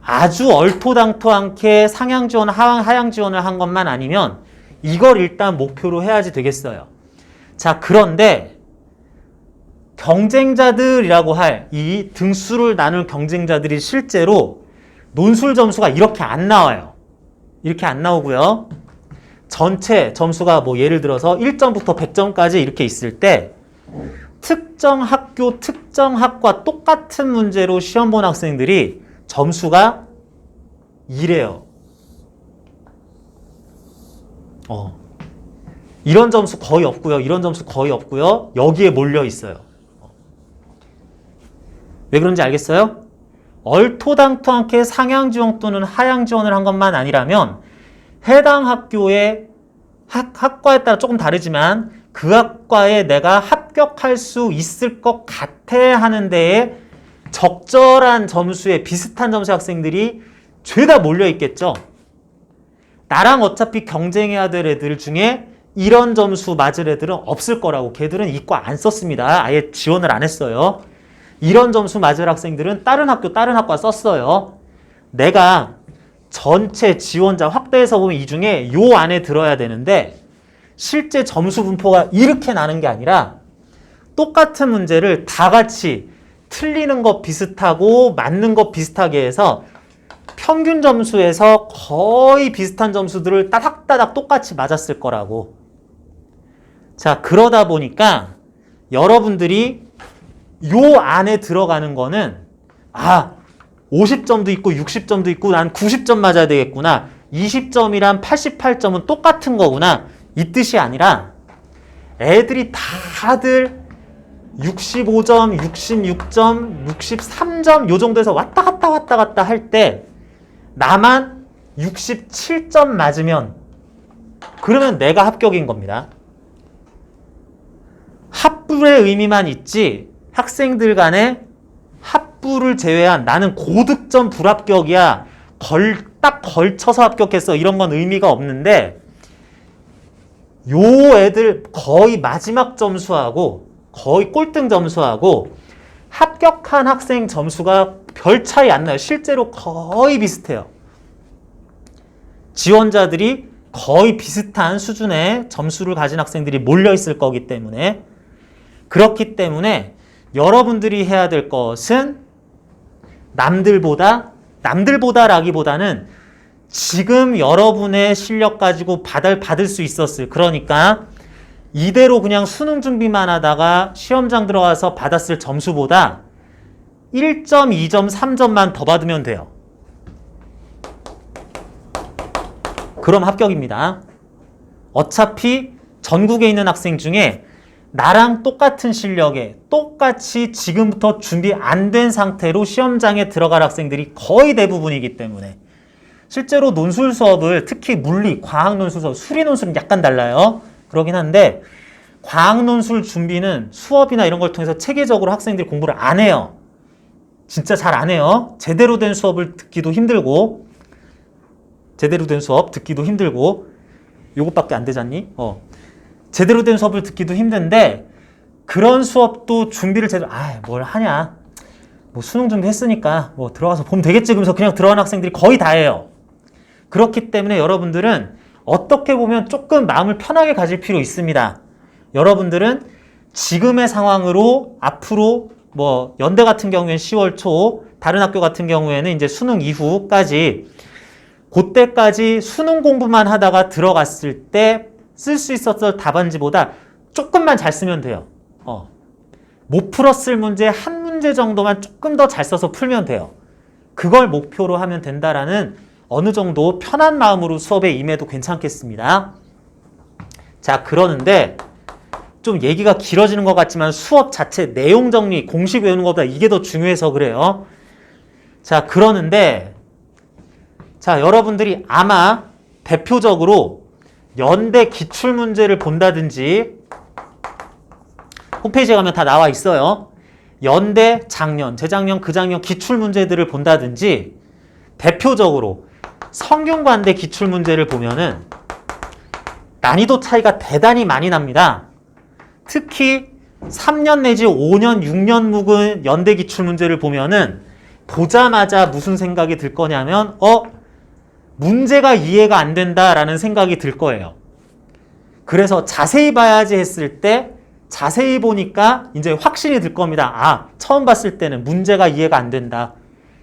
아주 얼토당토않게 상향 지원, 하향 지원을 한 것만 아니면 이걸 일단 목표로 해야지 되겠어요. 자, 그런데 경쟁자들이라고 할 이 등수를 나눌 경쟁자들이 실제로 논술 점수가 이렇게 안 나와요. 이렇게 안 나오고요. 전체 점수가 뭐 예를 들어서 1점부터 100점까지 이렇게 있을 때 특정 학교, 특정 학과 똑같은 문제로 시험 본 학생들이 점수가 이래요. 이런 점수 거의 없고요. 이런 점수 거의 없고요. 여기에 몰려 있어요. 왜 그런지 알겠어요? 얼토당토않게 상향 지원 또는 하향 지원을 한 것만 아니라면 해당 학교의 학과에 따라 조금 다르지만 그 학과에 내가 합격할 수 있을 것 같아 하는 데에 적절한 점수에 비슷한 점수의 학생들이 죄다 몰려 있겠죠. 나랑 어차피 경쟁해야 될 애들 중에 이런 점수 맞을 애들은 없을 거라고. 걔들은 이과 안 썼습니다. 아예 지원을 안 했어요. 이런 점수 맞을 학생들은 다른 학과 썼어요. 내가 전체 지원자 확대해서 보면 이 중에 요 안에 들어야 되는데 실제 점수 분포가 이렇게 나는 게 아니라 똑같은 문제를 다 같이 틀리는 거 비슷하고 맞는 거 비슷하게 해서 평균 점수에서 거의 비슷한 점수들을 따닥따닥 똑같이 맞았을 거라고. 자, 그러다 보니까 여러분들이 요 안에 들어가는 거는 50점도 있고 60점도 있고 난 90점 맞아야 되겠구나. 20점이랑 88점은 똑같은 거구나. 이 뜻이 아니라 애들이 다들 65점, 66점, 63점 요 정도에서 왔다 갔다 할 때 나만 67점 맞으면 그러면 내가 합격인 겁니다. 합불의 의미만 있지 학생들 간에 합불을 제외한 나는 고득점 불합격이야. 딱 걸쳐서 합격했어. 이런 건 의미가 없는데 요 애들 거의 마지막 점수하고 거의 꼴등 점수하고 합격한 학생 점수가 별 차이 안 나요. 실제로 거의 비슷해요. 지원자들이 거의 비슷한 수준의 점수를 가진 학생들이 몰려 있을 거기 때문에 그렇기 때문에 여러분들이 해야 될 것은 남들보다라기보다는 지금 여러분의 실력 가지고 받을 수 있었을, 그러니까 이대로 그냥 수능 준비만 하다가 시험장 들어가서 받았을 점수보다 1점, 2점, 3점만 더 받으면 돼요. 그럼 합격입니다. 어차피 전국에 있는 학생 중에 나랑 똑같은 실력에 똑같이 지금부터 준비 안 된 상태로 시험장에 들어갈 학생들이 거의 대부분이기 때문에 실제로 논술 수업을 특히 물리, 과학 논술 수업, 수리 논술은 약간 달라요. 그러긴 한데 과학 논술 준비는 수업이나 이런 걸 통해서 체계적으로 학생들이 공부를 안 해요. 진짜 잘 안 해요. 제대로 된 수업을 듣기도 힘들고 제대로 된 수업 듣기도 힘들고 요것밖에 안 되잖니? 제대로 된 수업을 듣기도 힘든데 그런 수업도 준비를 제대로 뭘 하냐? 뭐 수능 준비했으니까 뭐 들어가서 보면 되겠지 그러면서 그냥 들어간 학생들이 거의 다예요. 그렇기 때문에 여러분들은 어떻게 보면 조금 마음을 편하게 가질 필요 있습니다. 여러분들은 지금의 상황으로 앞으로 뭐 연대 같은 경우에는 10월 초, 다른 학교 같은 경우에는 이제 수능 이후까지 그때까지 수능 공부만 하다가 들어갔을 때 쓸 수 있었던 답안지보다 조금만 잘 쓰면 돼요. 못 풀었을 문제 한 문제 정도만 조금 더 잘 써서 풀면 돼요. 그걸 목표로 하면 된다라는 어느 정도 편한 마음으로 수업에 임해도 괜찮겠습니다. 자, 그러는데 좀 얘기가 길어지는 것 같지만 수업 자체 내용 정리, 공식 외우는 것보다 이게 더 중요해서 그래요. 자, 그러는데 자, 여러분들이 아마 대표적으로 연대 기출문제를 본다든지 홈페이지에 가면 다 나와 있어요. 연대 작년, 재작년, 그작년 기출문제들을 본다든지 대표적으로 성균관대 기출문제를 보면은 난이도 차이가 대단히 많이 납니다. 특히 3년 내지 5년, 6년 묵은 연대 기출문제를 보면은 보자마자 무슨 생각이 들 거냐면 문제가 이해가 안 된다라는 생각이 들 거예요. 그래서 자세히 봐야지 했을 때 자세히 보니까 이제 확신이 들 겁니다. 처음 봤을 때는 문제가 이해가 안 된다.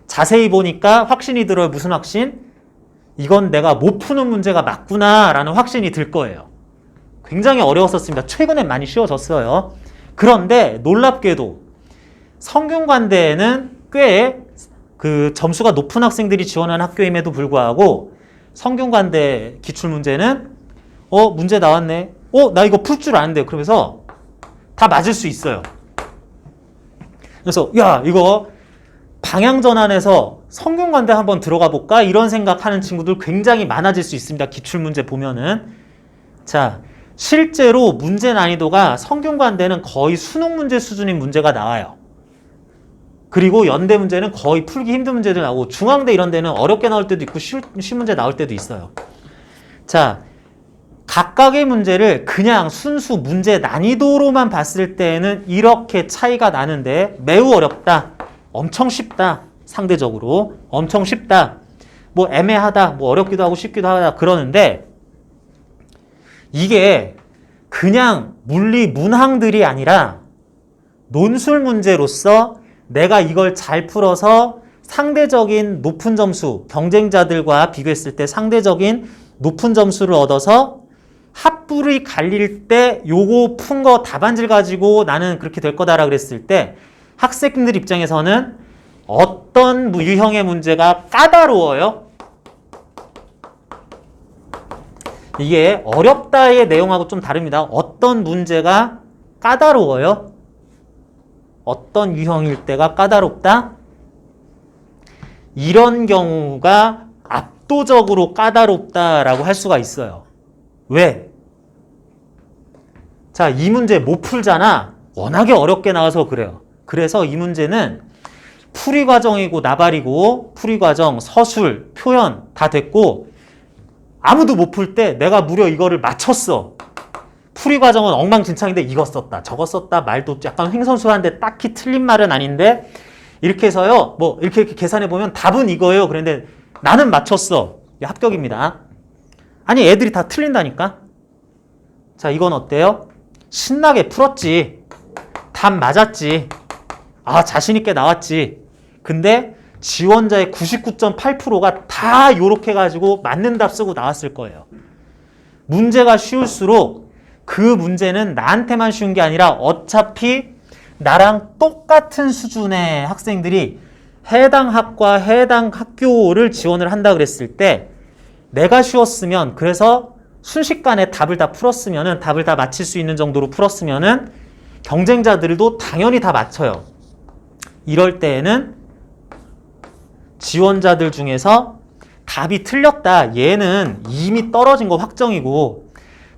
자세히 보니까 확신이 들어요. 무슨 확신? 이건 내가 못 푸는 문제가 맞구나 라는 확신이 들 거예요. 굉장히 어려웠었습니다. 최근엔 많이 쉬워졌어요. 그런데 놀랍게도 성균관대에는 꽤 그 점수가 높은 학생들이 지원한 학교임에도 불구하고 성균관대 기출문제는 문제 나왔네. 나 이거 풀 줄 아는데. 그러면서 다 맞을 수 있어요. 그래서 야, 이거 방향 전환해서 성균관대 한번 들어가 볼까? 이런 생각하는 친구들 굉장히 많아질 수 있습니다. 기출문제 보면은. 자, 실제로 문제 난이도가 성균관대는 거의 수능 문제 수준인 문제가 나와요. 그리고 연대 문제는 거의 풀기 힘든 문제들 나오고 중앙대 이런 데는 어렵게 나올 때도 있고 쉬운 문제 나올 때도 있어요. 자, 각각의 문제를 그냥 순수 문제 난이도로만 봤을 때에는 이렇게 차이가 나는데 매우 어렵다. 엄청 쉽다. 상대적으로. 엄청 쉽다. 뭐 애매하다. 뭐 어렵기도 하고 쉽기도 하다. 그러는데 이게 그냥 물리 문항들이 아니라 논술 문제로서 내가 이걸 잘 풀어서 상대적인 높은 점수, 경쟁자들과 비교했을 때 상대적인 높은 점수를 얻어서 합불이 갈릴 때 요거 푼 거 답안지를 가지고 나는 그렇게 될 거다라 그랬을 때 학생들 입장에서는 어떤 유형의 문제가 까다로워요? 이게 어렵다의 내용하고 좀 다릅니다. 어떤 문제가 까다로워요? 어떤 유형일 때가 까다롭다? 이런 경우가 압도적으로 까다롭다라고 할 수가 있어요. 왜? 자, 이 문제 못 풀잖아. 워낙에 어렵게 나와서 그래요. 그래서 이 문제는 풀이 과정이고 나발이고 풀이 과정, 서술, 표현 다 됐고 아무도 못 풀 때 내가 무려 이거를 맞췄어. 풀이 과정은 엉망진창인데 이거 썼다 저거 썼다 말도 약간 횡설수설한데 딱히 틀린 말은 아닌데 이렇게 해서요 뭐 이렇게 계산해 보면 답은 이거예요. 그런데 나는 맞췄어. 합격입니다. 아니 애들이 다 틀린다니까. 자, 이건 어때요? 신나게 풀었지. 답 맞았지. 자신 있게 나왔지. 근데 지원자의 99.8%가 다 요렇게 해가지고 맞는 답 쓰고 나왔을 거예요. 문제가 쉬울수록 그 문제는 나한테만 쉬운 게 아니라 어차피 나랑 똑같은 수준의 학생들이 해당 학과, 해당 학교를 지원을 한다 그랬을 때 내가 쉬웠으면 그래서 순식간에 답을 다 풀었으면은 답을 다 맞힐 수 있는 정도로 풀었으면은 경쟁자들도 당연히 다 맞춰요. 이럴 때에는 지원자들 중에서 답이 틀렸다. 얘는 이미 떨어진 거 확정이고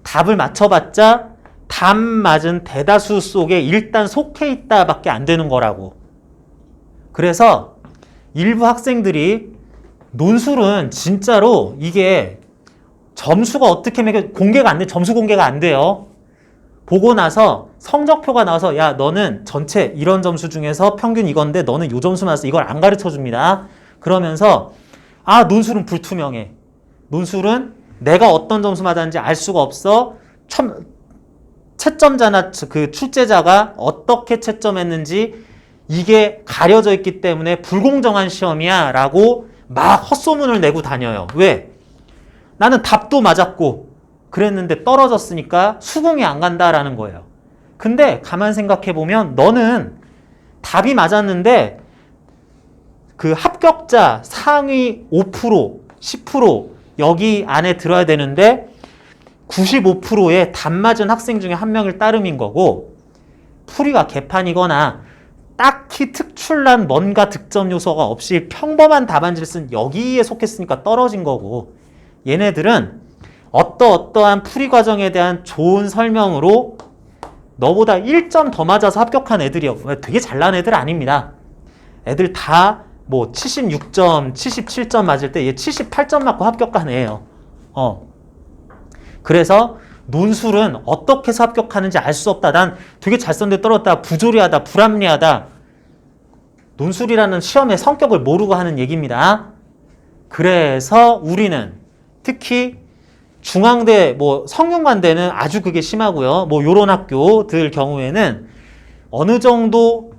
답을 맞춰봤자 답 맞은 대다수 속에 일단 속해 있다 밖에 안 되는 거라고. 그래서 일부 학생들이 논술은 진짜로 이게 점수가 어떻게 공개가 안 돼. 점수 공개가 안 돼요. 보고 나서 성적표가 나와서 야 너는 전체 이런 점수 중에서 평균 이건데 너는 요 점수 맞았어. 이걸 안 가르쳐 줍니다. 그러면서 아 논술은 불투명해. 논술은 내가 어떤 점수 맞았는지 알 수가 없어. 채점자나 그 출제자가 어떻게 채점했는지 이게 가려져 있기 때문에 불공정한 시험이야 라고 막 헛소문을 내고 다녀요. 왜? 나는 답도 맞았고 그랬는데 떨어졌으니까 수긍이 안 간다라는 거예요. 근데 가만 생각해 보면 너는 답이 맞았는데 그 합격자 상위 5%, 10% 여기 안에 들어야 되는데 95%의 답 맞은 학생 중에 한 명일 따름인 거고 풀이가 개판이거나 딱히 특출난 뭔가 득점 요소가 없이 평범한 답안지를 쓴 여기에 속했으니까 떨어진 거고 얘네들은 어떠한 풀이 과정에 대한 좋은 설명으로 너보다 1점 더 맞아서 합격한 애들이요. 되게 잘난 애들 아닙니다. 애들 다 뭐 76점, 77점 맞을 때 얘 78점 맞고 합격한 애예요. 그래서 논술은 어떻게 해서 합격하는지 알 수 없다. 난 되게 잘 썼는데 떨어졌다. 부조리하다. 불합리하다. 논술이라는 시험의 성격을 모르고 하는 얘기입니다. 그래서 우리는 특히 중앙대, 뭐 성균관대는 아주 그게 심하고요. 뭐 요런 학교들 경우에는 어느 정도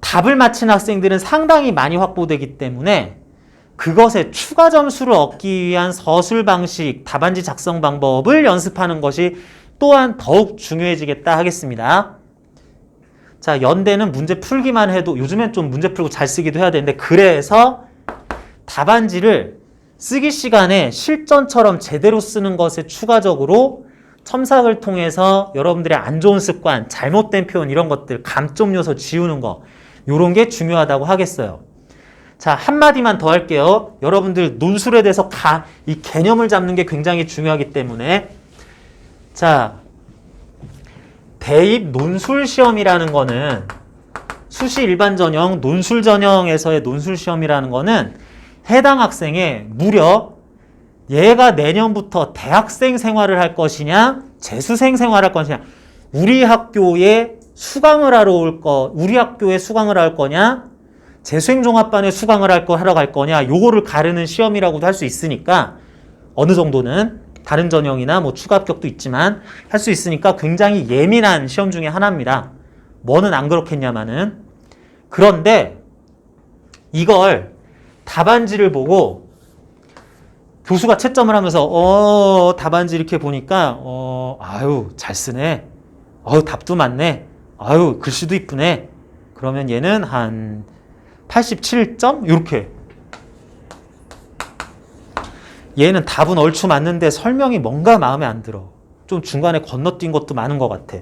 답을 맞힌 학생들은 상당히 많이 확보되기 때문에 그것에 추가 점수를 얻기 위한 서술 방식, 답안지 작성 방법을 연습하는 것이 또한 더욱 중요해지겠다 하겠습니다. 자, 연대는 문제 풀기만 해도 요즘엔 좀 문제 풀고 잘 쓰기도 해야 되는데 그래서 답안지를 쓰기 시간에 실전처럼 제대로 쓰는 것에 추가적으로 첨삭을 통해서 여러분들의 안 좋은 습관, 잘못된 표현 이런 것들, 감점 요소 지우는 거 요런 게 중요하다고 하겠어요. 자, 한마디만 더 할게요. 여러분들 논술에 대해서 이 개념을 잡는 게 굉장히 중요하기 때문에 자, 대입 논술 시험이라는 거는 수시 일반 전형, 논술 전형에서의 논술 시험이라는 거는 해당 학생의 무려 얘가 내년부터 대학생 생활을 할 것이냐, 재수생 생활을 할 것이냐, 우리 학교에 수강을 할 거냐, 재수행 종합반에 수강을 하러 갈 거냐, 요거를 가르는 시험이라고도 할 수 있으니까 어느 정도는 다른 전형이나 뭐 추가 합격도 있지만 할 수 있으니까 굉장히 예민한 시험 중에 하나입니다. 뭐는 안 그렇겠냐마는. 그런데 이걸 답안지를 보고 교수가 채점을 하면서 답안지 이렇게 보니까 아유 잘 쓰네, 답도 많네, 아유 글씨도 이쁘네, 그러면 얘는 한 87점? 이렇게. 얘는 답은 얼추 맞는데 설명이 뭔가 마음에 안 들어. 좀 중간에 건너뛴 것도 많은 것 같아.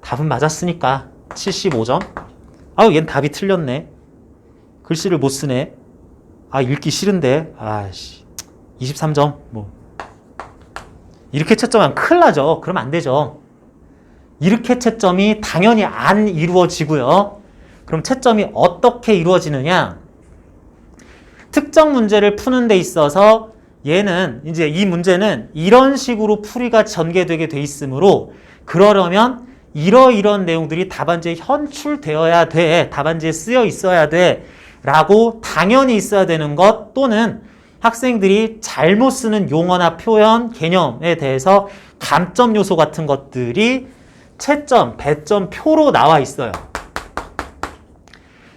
답은 맞았으니까 75점? 아유 얘는 답이 틀렸네. 글씨를 못 쓰네. 아 읽기 싫은데. 아씨 23점. 뭐 이렇게 채점하면 큰일 나죠. 그러면 안 되죠. 이렇게 채점이 당연히 안 이루어지고요. 그럼 채점이 어떻게 이루어지느냐? 특정 문제를 푸는 데 있어서 얘는 이제 이 문제는 이런 식으로 풀이가 전개되게 돼 있으므로 그러려면 이런 내용들이 답안지에 현출되어야 돼. 답안지에 쓰여 있어야 돼. 라고 당연히 있어야 되는 것 또는 학생들이 잘못 쓰는 용어나 표현, 개념에 대해서 감점 요소 같은 것들이 채점, 배점 표로 나와 있어요.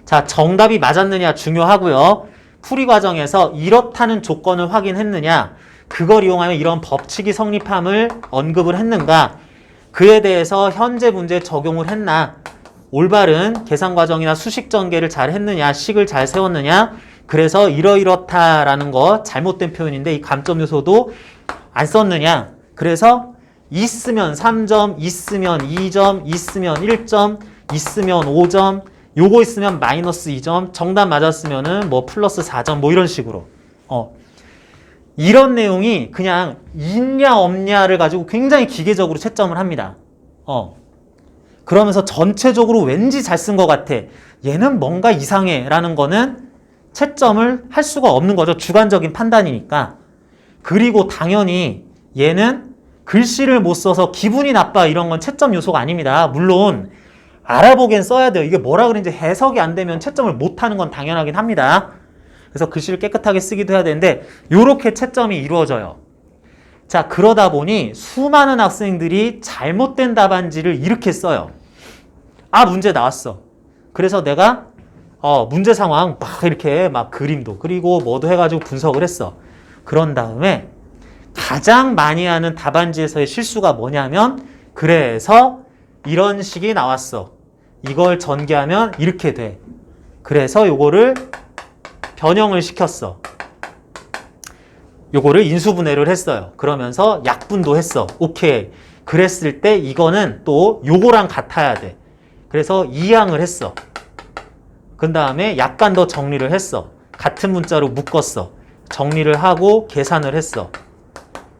자, 정답이 맞았느냐 중요하고요. 풀이 과정에서 이렇다는 조건을 확인했느냐, 그걸 이용하면 이런 법칙이 성립함을 언급을 했는가, 그에 대해서 현재 문제에 적용을 했나, 올바른 계산 과정이나 수식 전개를 잘 했느냐, 식을 잘 세웠느냐, 그래서 이렇다라는 거 잘못된 표현인데 이 감점 요소도 안 썼느냐, 그래서 있으면 3점, 있으면 2점, 있으면 1점, 있으면 5점, 요거 있으면 마이너스 2점, 정답 맞았으면은 뭐 플러스 4점, 뭐 이런 식으로. 이런 내용이 그냥 있냐 없냐를 가지고 굉장히 기계적으로 채점을 합니다. 그러면서 전체적으로 왠지 잘 쓴 것 같아. 얘는 뭔가 이상해 라는 거는 채점을 할 수가 없는 거죠. 주관적인 판단이니까. 그리고 당연히 얘는 글씨를 못 써서 기분이 나빠 이런 건 채점 요소가 아닙니다. 물론 알아보긴 써야 돼요. 이게 뭐라 그런지 해석이 안 되면 채점을 못 하는 건 당연하긴 합니다. 그래서 글씨를 깨끗하게 쓰기도 해야 되는데 요렇게 채점이 이루어져요. 자, 그러다 보니 수많은 학생들이 잘못된 답안지를 이렇게 써요. 아, 문제 나왔어. 그래서 내가 문제 상황 막 이렇게 막 그림도 그리고 뭐도 해가지고 분석을 했어. 그런 다음에 가장 많이 하는 답안지에서의 실수가 뭐냐면 그래서 이런 식이 나왔어. 이걸 전개하면 이렇게 돼. 그래서 요거를 변형을 시켰어. 요거를 인수분해를 했어요. 그러면서 약분도 했어. 오케이. 그랬을 때 이거는 또 요거랑 같아야 돼. 그래서 이항을 했어. 그 다음에 약간 더 정리를 했어. 같은 문자로 묶었어. 정리를 하고 계산을 했어.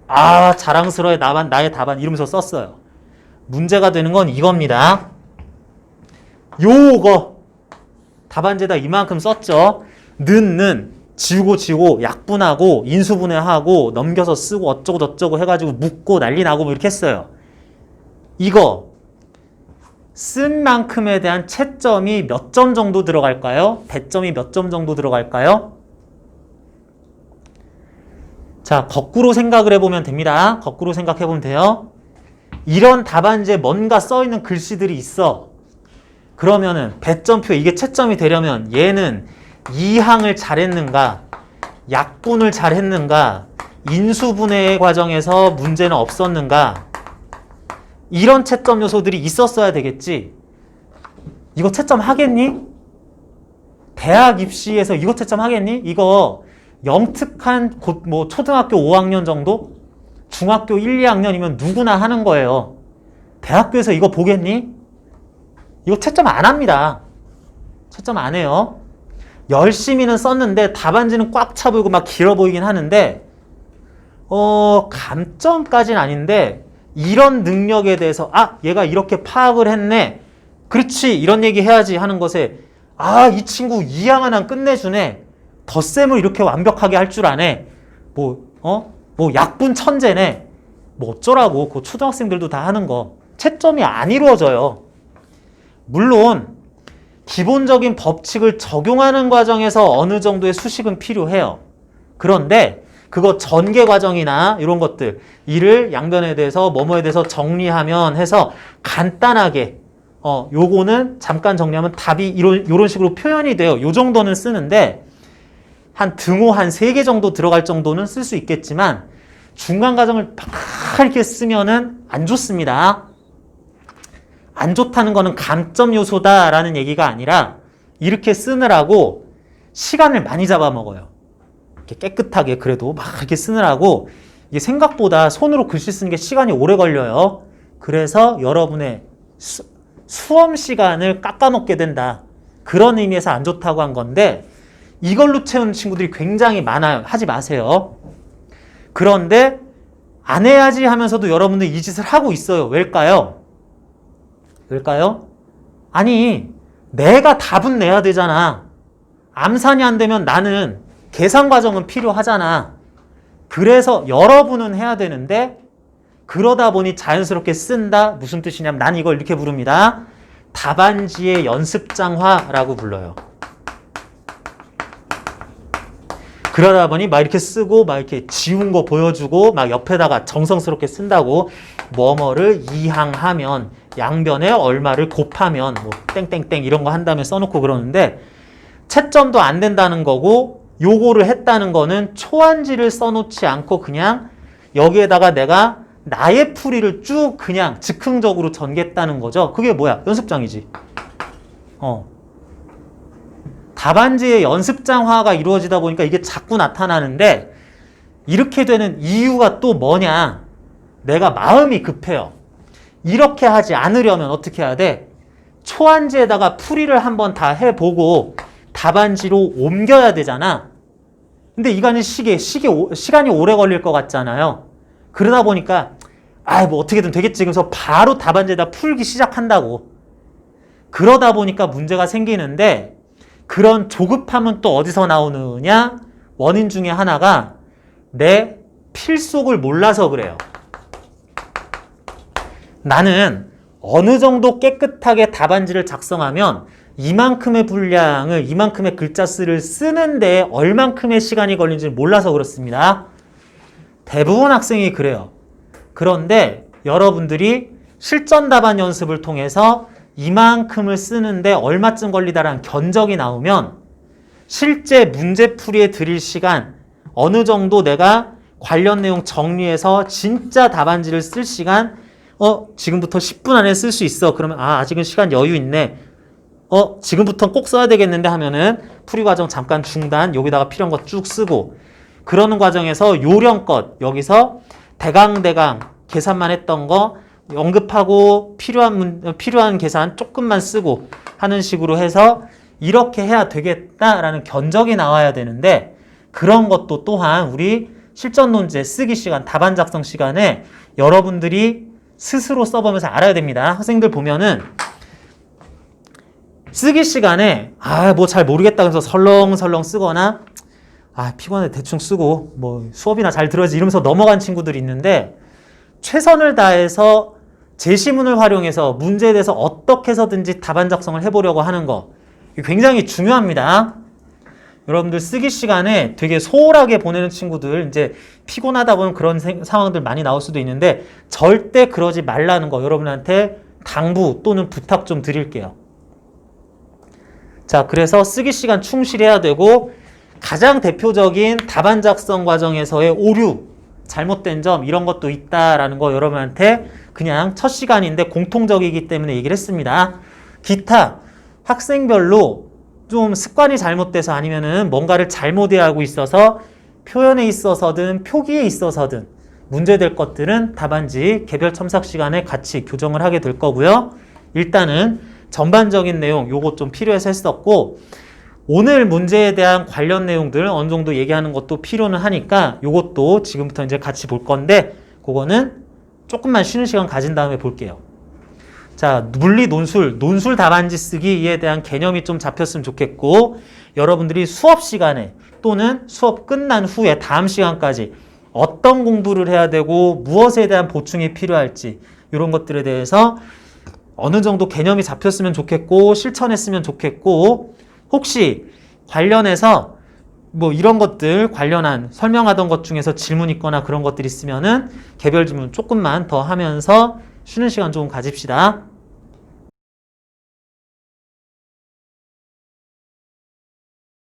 아, 자랑스러워. 나의 답안 이러면서 썼어요. 문제가 되는 건 이겁니다. 요거 답안지에다 이만큼 썼죠. 는 지우고 약분하고 인수분해하고 넘겨서 쓰고 어쩌고 저쩌고 해가지고 묶고 난리 나고 뭐 이렇게 했어요. 이거 쓴 만큼에 대한 채점이 몇 점 정도 들어갈까요? 배점이 몇 점 정도 들어갈까요? 자, 거꾸로 생각을 해보면 됩니다. 거꾸로 생각해보면 돼요. 이런 답안지에 뭔가 써있는 글씨들이 있어. 그러면은 배점표 이게 채점이 되려면 얘는 이항을 잘했는가, 약분을 잘했는가, 인수분해 과정에서 문제는 없었는가, 이런 채점 요소들이 있었어야 되겠지. 이거 채점 하겠니? 대학 입시에서 이거 채점 하겠니? 이거 영특한 뭐 초등학교 5학년 정도? 중학교 1, 2학년이면 누구나 하는 거예요. 대학교에서 이거 보겠니? 이거 채점 안 합니다. 채점 안 해요. 열심히는 썼는데 답안지는 꽉 차 보이고 막 길어 보이긴 하는데 감점까지는 아닌데 이런 능력에 대해서 얘가 이렇게 파악을 했네. 그렇지. 이런 얘기 해야지 하는 것에 이 친구 이항 하나 끝내주네. 덧셈을 이렇게 완벽하게 할 줄 아네. 뭐 약분 천재네. 뭐 어쩌라고. 그 초등학생들도 다 하는 거. 채점이 안 이루어져요. 물론 기본적인 법칙을 적용하는 과정에서 어느 정도의 수식은 필요해요. 그런데 그거 전개 과정이나 이런 것들, 이를 양변에 대해서 뭐뭐에 대해서 정리하면 해서 간단하게 요거는 잠깐 정리하면 답이 이런 식으로 표현이 돼요. 요 정도는 쓰는데 한 등호 한 3개 정도 들어갈 정도는 쓸 수 있겠지만 중간 과정을 막 이렇게 쓰면은 안 좋습니다. 안 좋다는 거는 감점 요소다라는 얘기가 아니라 이렇게 쓰느라고 시간을 많이 잡아먹어요. 이렇게 깨끗하게 그래도 막 이렇게 쓰느라고 이게 생각보다 손으로 글씨 쓰는 게 시간이 오래 걸려요. 그래서 여러분의 수험 시간을 깎아먹게 된다. 그런 의미에서 안 좋다고 한 건데 이걸로 채우는 친구들이 굉장히 많아요. 하지 마세요. 그런데 안 해야지 하면서도 여러분들 이 짓을 하고 있어요. 왜일까요? 아니, 내가 답은 내야 되잖아. 암산이 안 되면 나는 계산 과정은 필요하잖아. 그래서 여러분은 해야 되는데 그러다 보니 자연스럽게 쓴다. 무슨 뜻이냐면 난 이걸 이렇게 부릅니다. 답안지의 연습장화라고 불러요. 그러다 보니 막 이렇게 쓰고 막 이렇게 지운 거 보여주고 막 옆에다가 정성스럽게 쓴다고 뭐뭐를 이항하면 양변에 얼마를 곱하면 뭐 땡땡땡 이런 거 한 다음에 써놓고 그러는데 채점도 안 된다는 거고 요거를 했다는 거는 초안지를 써놓지 않고 그냥 여기에다가 내가 나의 풀이를 쭉 그냥 즉흥적으로 전개했다는 거죠. 그게 뭐야? 연습장이지. 답안지의 연습장화가 이루어지다 보니까 이게 자꾸 나타나는데 이렇게 되는 이유가 또 뭐냐? 내가 마음이 급해요. 이렇게 하지 않으려면 어떻게 해야 돼? 초안지에다가 풀이를 한번 다 해보고 답안지로 옮겨야 되잖아. 근데 이간이 시간이 오래 걸릴 것 같잖아요. 그러다 보니까 뭐 어떻게든 되겠지. 그래서 바로 답안지에다 풀기 시작한다고. 그러다 보니까 문제가 생기는데 그런 조급함은 또 어디서 나오느냐? 원인 중에 하나가 내 필속을 몰라서 그래요. 나는 어느 정도 깨끗하게 답안지를 작성하면 이만큼의 분량을, 이만큼의 글자 수를 쓰는데 얼만큼의 시간이 걸리는지 몰라서 그렇습니다. 대부분 학생이 그래요. 그런데 여러분들이 실전 답안 연습을 통해서 이만큼을 쓰는데 얼마쯤 걸리다라는 견적이 나오면 실제 문제풀이에 들일 시간, 어느 정도 내가 관련 내용 정리해서 진짜 답안지를 쓸 시간, 지금부터 10분 안에 쓸 수 있어. 그러면 아직은 시간 여유 있네. 지금부터 꼭 써야 되겠는데 하면은 풀이 과정 잠깐 중단, 여기다가 필요한 거 쭉 쓰고, 그러는 과정에서 요령껏 여기서 대강 계산만 했던 거 언급하고 필요한 계산 조금만 쓰고 하는 식으로 해서 이렇게 해야 되겠다라는 견적이 나와야 되는데, 그런 것도 또한 우리 실전 논제 쓰기 시간, 답안 작성 시간에 여러분들이 스스로 써보면서 알아야 됩니다. 학생들 보면은 쓰기 시간에 뭐 잘 모르겠다 그래서 설렁설렁 쓰거나 피곤해 대충 쓰고 뭐 수업이나 잘 들어야지 이러면서 넘어간 친구들이 있는데, 최선을 다해서 제시문을 활용해서 문제에 대해서 어떻게 해서든지 답안 작성을 해보려고 하는 거 굉장히 중요합니다. 여러분들 쓰기 시간에 되게 소홀하게 보내는 친구들, 이제 피곤하다 보면 그런 상황들 많이 나올 수도 있는데 절대 그러지 말라는 거 여러분한테 당부 또는 부탁 좀 드릴게요. 자, 그래서 쓰기 시간 충실해야 되고, 가장 대표적인 답안 작성 과정에서의 오류, 잘못된 점 이런 것도 있다라는 거 여러분한테 그냥 첫 시간인데 공통적이기 때문에 얘기를 했습니다. 기타 학생별로 좀 습관이 잘못돼서 아니면은 뭔가를 잘못 이해하고 있어서 표현에 있어서든 표기에 있어서든 문제될 것들은 답안지 개별 첨삭 시간에 같이 교정을 하게 될 거고요. 일단은 전반적인 내용 요거 좀 필요해서 했었고, 오늘 문제에 대한 관련 내용들 어느 정도 얘기하는 것도 필요는 하니까 요것도 지금부터 이제 같이 볼 건데, 그거는 조금만 쉬는 시간 가진 다음에 볼게요. 자, 물리 논술 답안지 쓰기에 대한 개념이 좀 잡혔으면 좋겠고, 여러분들이 수업 시간에 또는 수업 끝난 후에 다음 시간까지 어떤 공부를 해야 되고 무엇에 대한 보충이 필요할지 이런 것들에 대해서 어느 정도 개념이 잡혔으면 좋겠고 실천했으면 좋겠고, 혹시 관련해서 뭐 이런 것들 관련한 설명하던 것 중에서 질문 있거나 그런 것들 있으면은 개별 질문 조금만 더 하면서 쉬는 시간 좀 가집시다.